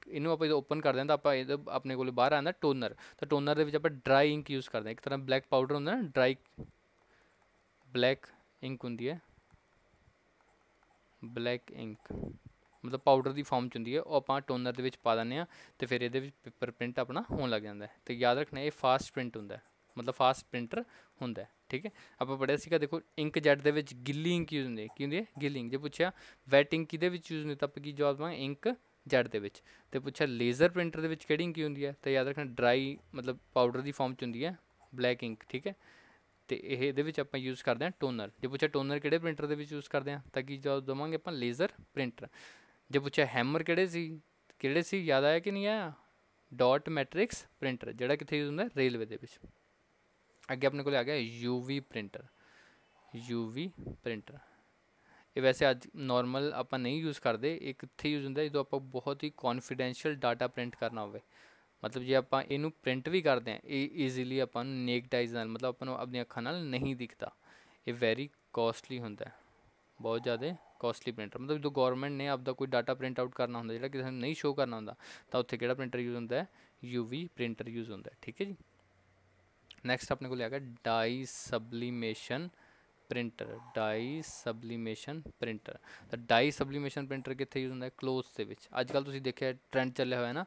A: ਇਹਨੂੰ ਆਪਾਂ ਜਦੋਂ ਓਪਨ ਕਰਦੇ ਹਾਂ ਤਾਂ ਆਪਾਂ ਇਹਦੇ ਆਪਣੇ ਕੋਲ ਬਾਹਰ ਆਉਂਦਾ ਟੋਨਰ। ਤਾਂ ਟੋਨਰ ਦੇ ਵਿੱਚ ਆਪਾਂ ਡਰਾਈ ਇੰਕ ਯੂਜ਼ ਕਰਦੇ ਹਾਂ, ਇੱਕ ਤਰ੍ਹਾਂ ਬਲੈਕ ਪਾਊਡਰ ਹੁੰਦਾ ਨਾ, ਡਰਾਈ ਬਲੈਕ ਇੰਕ ਹੁੰਦੀ ਹੈ, ਬਲੈਕ ਇੰਕ ਮਤਲਬ ਪਾਊਡਰ ਦੀ ਫਾਰਮ 'ਚ ਹੁੰਦੀ ਹੈ, ਉਹ ਆਪਾਂ ਟੋਨਰ ਦੇ ਵਿੱਚ ਪਾ ਦਿੰਦੇ ਹਾਂ, ਅਤੇ ਫਿਰ ਇਹਦੇ ਵਿੱਚ ਪੇਪਰ ਪ੍ਰਿੰਟ ਆਪਣਾ ਹੋਣ ਲੱਗ ਜਾਂਦਾ ਹੈ। ਅਤੇ ਯਾਦ ਰੱਖਣਾ ਇਹ ਫਾਸਟ ਪ੍ਰਿੰਟ ਹੁੰਦਾ, ਮਤਲਬ ਫਾਸਟ ਪ੍ਰਿੰਟਰ ਹੁੰਦਾ। ਠੀਕ ਹੈ, ਆਪਾਂ ਪੜ੍ਹਿਆ ਸੀਗਾ, ਦੇਖੋ ਇੰਕ ਜੈਟ ਦੇ ਵਿੱਚ ਗਿੱਲੀ ਇੰਕ ਯੂਜ਼ ਹੁੰਦੀ ਹੈ। ਕੀ ਹੁੰਦੀ ਹੈ, ਗਿੱਲੀ ਇੰਕ। ਜੇ ਪੁੱਛਿਆ ਵੈਟ ਇੰਕ ਕਿਹਦੇ ਵਿੱਚ ਯੂਜ਼ ਹੁੰਦੀ, ਤਾਂ ਆਪਾਂ ਕੀ ਜਵਾਬ ਦੇਵਾਂਗੇ, ਇੰਕ ਜੈਟ ਦੇ ਵਿੱਚ। ਅਤੇ ਪੁੱਛਿਆ ਲੇਜ਼ਰ ਪ੍ਰਿੰਟਰ ਦੇ ਵਿੱਚ ਕਿਹੜੀ ਇੰਕ ਹੁੰਦੀ ਹੈ, ਤਾਂ ਯਾਦ ਰੱਖਣਾ ਡਰਾਈ ਮਤਲਬ ਪਾਊਡਰ ਦੀ ਫਾਰਮ 'ਚ ਹੁੰਦੀ ਹੈ, ਬਲੈਕ ਇੰਕ। ਠੀਕ ਹੈ, ਅਤੇ ਇਹਦੇ ਵਿੱਚ ਆਪਾਂ ਯੂਜ਼ ਕਰਦੇ ਹਾਂ ਟੋਨਰ। ਜੇ ਪੁੱਛਿਆ ਟੋਨਰ ਕਿਹੜੇ ਪ੍ਰਿੰਟਰ ਦੇ ਵਿੱਚ ਯੂਜ਼ ਕਰਦੇ ਹਾਂ, ਤਾਂ ਕੀ ਜਵਾਬ ਦੇਵਾਂਗੇ ਆਪਾਂ, ਲੇਜ਼ਰ ਪ੍ਰਿੰਟਰ। ਜੇ ਪੁੱਛਿਆ ਹੈਮਰ ਕਿਹੜੇ ਸੀ, ਯਾਦ ਆਇਆ ਕਿ ਨਹੀਂ ਆਇਆ, ਡਾਟ ਮੈਟ੍ਰਿਕਸ ਪ੍ਰਿੰਟਰ, ਜਿਹੜਾ ਕਿੱਥੇ ਯੂਜ਼ ਹੁੰਦਾ, ਰੇਲਵੇ ਦੇ ਵਿੱਚ। ਅੱਗੇ ਆਪਣੇ ਕੋਲ ਆ ਗਿਆ UV ਪ੍ਰਿੰਟਰ। UV ਪ੍ਰਿੰਟਰ ਇਹ ਵੈਸੇ ਅੱਜ ਨੋਰਮਲ ਆਪਾਂ ਨਹੀਂ ਯੂਜ਼ ਕਰਦੇ, ਇਹ ਕਿੱਥੇ ਯੂਜ਼ ਹੁੰਦਾ, ਜਦੋਂ ਆਪਾਂ ਬਹੁਤ ਹੀ ਕੌਨਫੀਡੈਂਸ਼ੀਅਲ ਡਾਟਾ ਪ੍ਰਿੰਟ ਕਰਨਾ ਹੋਵੇ। ਮਤਲਬ ਜੇ ਆਪਾਂ ਇਹਨੂੰ ਪ੍ਰਿੰਟ ਵੀ ਕਰਦੇ ਹਾਂ, ਇਹ ਈਜ਼ੀਲੀ ਆਪਾਂ ਨੂੰ ਨੇਕਡ ਆਈਜ਼ ਨਾਲ, ਮਤਲਬ ਆਪਾਂ ਨੂੰ ਆਪਣੀਆਂ ਅੱਖਾਂ ਨਾਲ ਨਹੀਂ ਦਿਖਦਾ, ਇਹ ਵੈਰੀ ਕੋਸਟਲੀ ਹੁੰਦਾ, ਬਹੁਤ ਜ਼ਿਆਦਾ ਕੋਸਟਲੀ ਪ੍ਰਿੰਟਰ। ਮਤਲਬ ਜਦੋਂ ਗੌਰਮੈਂਟ ਨੇ ਆਪਦਾ ਕੋਈ ਡਾਟਾ ਪ੍ਰਿੰਟ ਆਊਟ ਕਰਨਾ ਹੁੰਦਾ, ਜਿਹੜਾ ਕਿਸੇ ਨੂੰ ਨਹੀਂ ਸ਼ੋਅ ਕਰਨਾ ਹੁੰਦਾ, ਤਾਂ ਉੱਥੇ ਕਿਹੜਾ ਪ੍ਰਿੰਟਰ ਯੂਜ਼ ਹੁੰਦਾ ਹੈ, UV ਪ੍ਰਿੰਟਰ ਯੂਜ਼ ਹੁੰਦਾ। ਠੀਕ ਹੈ ਜੀ, ਨੈਕਸਟ ਆਪਣੇ ਕੋਲ ਹੈਗਾ ਡਾਈ ਸਬਲੀਮੇਸ਼ਨ ਪ੍ਰਿੰਟਰ। ਡਾਈ ਸਬਲੀਮੇਸ਼ਨ ਪ੍ਰਿੰਟਰ, ਤਾਂ ਡਾਈ ਸਬਲੀਮੇਸ਼ਨ ਪ੍ਰਿੰਟਰ ਕਿੱਥੇ ਯੂਜ਼ ਹੁੰਦਾ ਹੈ, ਕਲੋਥਸ ਦੇ ਵਿੱਚ। ਅੱਜ ਕੱਲ੍ਹ ਤੁਸੀਂ ਦੇਖਿਆ ਟਰੈਂਡ ਚੱਲਿਆ ਹੋਇਆ ਨਾ,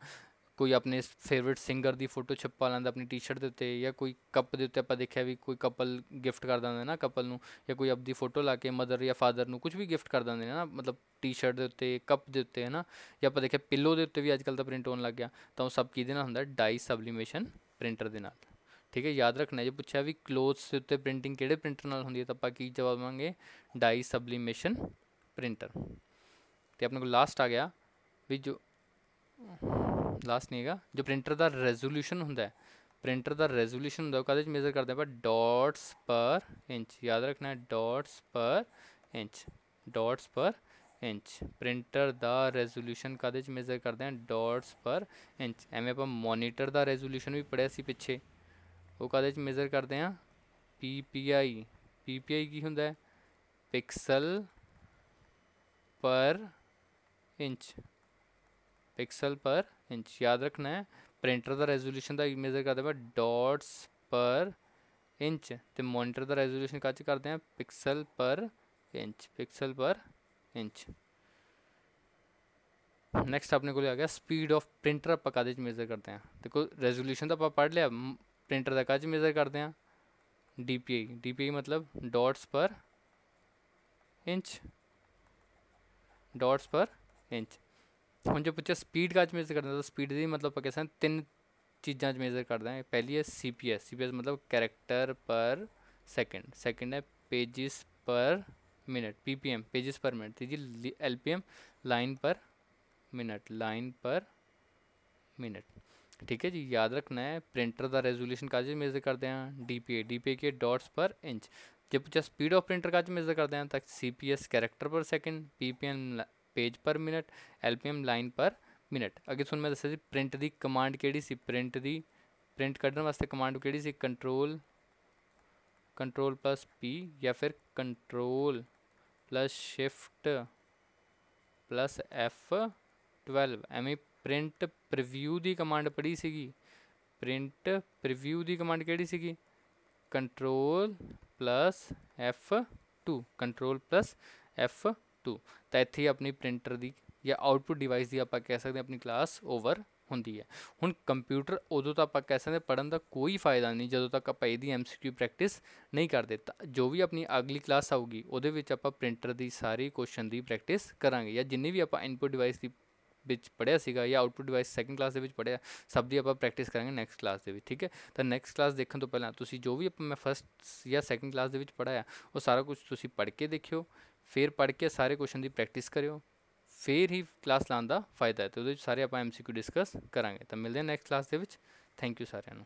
A: ਕੋਈ ਆਪਣੇ ਫੇਵਰੇਟ ਸਿੰਗਰ ਦੀ ਫੋਟੋ ਛਪਾ ਲੈਂਦਾ ਆਪਣੀ ਟੀ-ਸ਼ਰਟ ਦੇ ਉੱਤੇ, ਜਾਂ ਕੋਈ ਕੱਪ ਦੇ ਉੱਤੇ ਆਪਾਂ ਦੇਖਿਆ ਵੀ ਕੋਈ ਕਪਲ ਗਿਫਟ ਕਰ ਦਿੰਦੇ ਨਾ ਕਪਲ ਨੂੰ, ਜਾਂ ਕੋਈ ਆਪਦੀ ਫੋਟੋ ਲਾ ਕੇ ਮਦਰ ਜਾਂ ਫਾਦਰ ਨੂੰ ਕੁਝ ਵੀ ਗਿਫਟ ਕਰ ਦਿੰਦੇ ਨੇ ਨਾ, ਮਤਲਬ ਟੀ-ਸ਼ਰਟ ਦੇ ਉੱਤੇ, ਕੱਪ ਦੇ ਉੱਤੇ, ਹੈ ਨਾ। ਜਾਂ ਆਪਾਂ ਦੇਖਿਆ ਪਿੱਲੋ ਦੇ ਉੱਤੇ ਵੀ ਅੱਜ ਕੱਲ੍ਹ ਦਾ ਪ੍ਰਿੰਟ ਹੋਣ ਲੱਗ ਗਿਆ, ਤਾਂ ਉਹ ਸਭ ਕਿਹਦੇ ਨਾਲ ਹੁੰਦਾ, ਡਾਈ ਸਬਲੀਮੇਸ਼ਨ ਪ੍ਰਿੰਟਰ ਦੇ ਨਾਲ। ਠੀਕ ਹੈ, ਯਾਦ ਰੱਖਣਾ। ਜੇ ਪੁੱਛਿਆ ਵੀ ਕਲੋਥਸ ਦੇ ਉੱਤੇ ਪ੍ਰਿੰਟਿੰਗ ਕਿਹੜੇ ਪ੍ਰਿੰਟਰ ਨਾਲ ਹੁੰਦੀ ਹੈ, ਤਾਂ ਆਪਾਂ ਕੀ ਜਵਾਬ ਦੇਵਾਂਗੇ, ਡਾਈ ਸਬਲੀਮੇਸ਼ਨ ਪ੍ਰਿੰਟਰ। ਅਤੇ ਆਪਣੇ ਕੋਲ ਲਾਸਟ ਆ ਗਿਆ ਵੀ ਜੋ ਲਾਸਟ ਨਹੀਂ ਹੈਗਾ, ਜੋ ਪ੍ਰਿੰਟਰ ਦਾ ਰੈਜ਼ੋਲੂਸ਼ਨ ਹੁੰਦਾ, ਪ੍ਰਿੰਟਰ ਦਾ ਰੈਜ਼ੋਲੂਸ਼ਨ ਹੁੰਦਾ ਉਹ ਕਾਹਦੇ 'ਚ ਮੇਜ਼ਰ ਕਰਦੇ ਆਪਾਂ, ਡਾਟਸ ਪਰ ਇੰਚ। ਯਾਦ ਰੱਖਣਾ, ਡਾਟਸ ਪਰ ਇੰਚ, ਡਾਟਸ ਪਰ ਇੰਚ। ਪ੍ਰਿੰਟਰ ਦਾ ਰੈਜ਼ੋਲੂਸ਼ਨ ਕਾਹਦੇ 'ਚ ਮੇਜ਼ਰ ਕਰਦੇ ਹਾਂ, ਡਾਟਸ ਪਰ ਇੰਚ। ਐਵੇਂ ਆਪਾਂ ਮੋਨੀਟਰ ਦਾ ਰੈਜ਼ੋਲੂਸ਼ਨ ਵੀ ਪੜ੍ਹਿਆ ਸੀ ਪਿੱਛੇ, ਉਹ ਕਾਹਦੇ 'ਚ ਮੇਜ਼ਰ ਕਰਦੇ ਹਾਂ, PPI। PPI ਕੀ ਹੁੰਦਾ ਹੈ, ਪਿਕਸਲ ਪਰ ਇੰਚ, ਪਿਕਸਲ ਪਰ ਇੰਚ। ਯਾਦ ਰੱਖਣਾ ਹੈ, ਪ੍ਰਿੰਟਰ ਦਾ ਰੈਜ਼ੋਲੂਸ਼ਨ ਦਾ ਮੇਜ਼ਰ ਕਰਦੇ ਆਪਾਂ ਡਾਟਸ ਪਰ ਇੰਚ, ਅਤੇ ਮੋਨੀਟਰ ਦਾ ਰੈਜ਼ੋਲੂਸ਼ਨ ਕਾਹਦੇ 'ਚ ਕਰਦੇ ਹਾਂ, ਪਿਕਸਲ ਪਰ ਇੰਚ, ਪਿਕਸਲ ਪਰ ਇੰਚ। ਨੈਕਸਟ ਆਪਣੇ ਕੋਲ ਆ ਗਿਆ ਸਪੀਡ ਆਫ ਪ੍ਰਿੰਟਰ, ਆਪਾਂ ਕਾਹਦੇ 'ਚ ਮੇਜ਼ਰ ਕਰਦੇ ਹਾਂ। ਦੇਖੋ ਰੈਜ਼ੋਲੂਸ਼ਨ ਤਾਂ ਆਪਾਂ ਪੜ੍ਹ ਲਿਆ, ਪ੍ਰਿੰਟਰ ਦਾ ਕਾਹਦੇ 'ਚ ਮੇਜ਼ਰ ਕਰਦੇ ਹਾਂ, DPI। DPI ਮਤਲਬ ਡਾਟਸ ਪਰ ਇੰਚ, ਡਾਟਸ ਪਰ ਇੰਚ। ਹੁਣ ਜੇ ਪੁੱਛਿਆ ਸਪੀਡ ਕਾਹਦੇ 'ਚ ਮੇਜ਼ਰ ਕਰਦੇ ਹਾਂ, ਤਾਂ ਸਪੀਡ ਦੀ ਮਤਲਬ ਆਪਾਂ ਕਹਿ ਸਕਦੇ ਤਿੰਨ ਚੀਜ਼ਾਂ 'ਚ ਮੇਜ਼ਰ ਕਰਦੇ ਹਾਂ। ਪਹਿਲੀ ਹੈ CPS। CPS ਮਤਲਬ ਕੈਰੈਕਟਰ ਪਰ ਸੈਕਿੰਡ। ਸੈਕਿੰਡ ਹੈ ਪੇਜਿਸ ਪਰ ਮਿੰਟ, PPM ਪੇਜਿਸ ਪਰ ਮਿੰਟ। ਤੀਜੀ LPM ਲਾइन पर मिनट, लाइन पर मिनट। ठीक है जी, याद रखना है। प्रिंटर का रेजोल्यूशन काज मेजर करते हैं, DPI के डॉट्स पर इंच। जब पूछा स्पीड ऑफ प्रिंटर काज मेजर करते हैं, तक CPS character per second, PPM page per minute, LPM line per minute. अगे सुन मैं दसा जी प्रिंट की कमांड केड़ी सी, प्रिंट कढ़ने वास्ते कमांड केड़ी सी, कंट्रोल प्लस P या फिर control plus shift plus F12। एवें प्रिंट प्रीव्यू की कमांड पढ़ी सी, प्रिंट प्रीव्यू की कमांड केड़ी सी, control plus F2 control plus F2 ਤਾਂ ਇੱਥੇ ਹੀ ਆਪਣੀ ਪ੍ਰਿੰਟਰ ਦੀ ਜਾਂ ਆਊਟਪੁੱਟ ਡਿਵਾਈਸ ਦੀ ਆਪਾਂ ਕਹਿ ਸਕਦੇ ਹਾਂ ਆਪਣੀ ਕਲਾਸ ਓਵਰ ਹੁੰਦੀ ਹੈ। ਹੁਣ ਕੰਪਿਊਟਰ ਉਦੋਂ ਤਾਂ ਆਪਾਂ ਕਹਿ ਸਕਦੇ ਪੜ੍ਹਨ ਦਾ ਕੋਈ ਫਾਇਦਾ ਨਹੀਂ ਜਦੋਂ ਤੱਕ ਆਪਾਂ ਇਹਦੀ MCQ ਪ੍ਰੈਕਟਿਸ ਨਹੀਂ ਕਰਦੇ। ਤਾਂ ਜੋ ਵੀ ਆਪਣੀ ਅਗਲੀ ਕਲਾਸ ਆਊਗੀ ਉਹਦੇ ਵਿੱਚ ਆਪਾਂ ਪ੍ਰਿੰਟਰ ਦੀ ਸਾਰੀ ਕੁਐਸਚਨ ਦੀ ਪ੍ਰੈਕਟਿਸ ਕਰਾਂਗੇ, ਜਾਂ ਜਿੰਨੀ ਵੀ ਆਪਾਂ ਇਨਪੁੱਟ ਡਿਵਾਈਸ ਦੀ ਵਿੱਚ ਪੜ੍ਹਿਆ ਸੀਗਾ ਜਾਂ ਆਊਟਪੁੱਟ ਡਿਵਾਈਸ ਸੈਕਿੰਡ ਕਲਾਸ ਦੇ ਵਿੱਚ ਪੜ੍ਹਿਆ, ਸਭ ਦੀ ਆਪਾਂ ਪ੍ਰੈਕਟਿਸ ਕਰਾਂਗੇ ਨੈਕਸਟ ਕਲਾਸ ਦੇ ਵਿੱਚ। ਠੀਕ ਹੈ, ਤਾਂ ਨੈਕਸਟ ਕਲਾਸ ਦੇਖਣ ਤੋਂ ਪਹਿਲਾਂ ਤੁਸੀਂ ਜੋ ਵੀ ਮੈਂ ਫਸਟ ਜਾਂ ਸੈਕਿੰਡ ਕਲਾਸ ਦੇ ਵਿੱਚ ਪੜ੍ਹਾਇਆ ਉਹ ਸਾਰਾ ਕੁਝ ਤੁਸੀਂ ਪੜ੍ਹ ਕੇ ਦੇਖਿਓ, ਫਿਰ ਪੜ੍ਹ ਕੇ ਸਾਰੇ ਕੁਐਸਚਨ ਦੀ ਪ੍ਰੈਕਟਿਸ ਕਰਿਓ, ਫਿਰ ਹੀ ਕਲਾਸ ਲਾਉਣ ਦਾ ਫਾਇਦਾ ਹੈ। ਅਤੇ ਉਹਦੇ ਵਿੱਚ ਸਾਰੇ ਆਪਾਂ MCQ ਡਿਸਕਸ ਕਰਾਂਗੇ। ਤਾਂ ਮਿਲਦੇ ਹਾਂ ਨੈਕਸਟ ਕਲਾਸ ਦੇ ਵਿੱਚ। ਥੈਂਕ ਯੂ ਸਾਰਿਆਂ ਨੂੰ।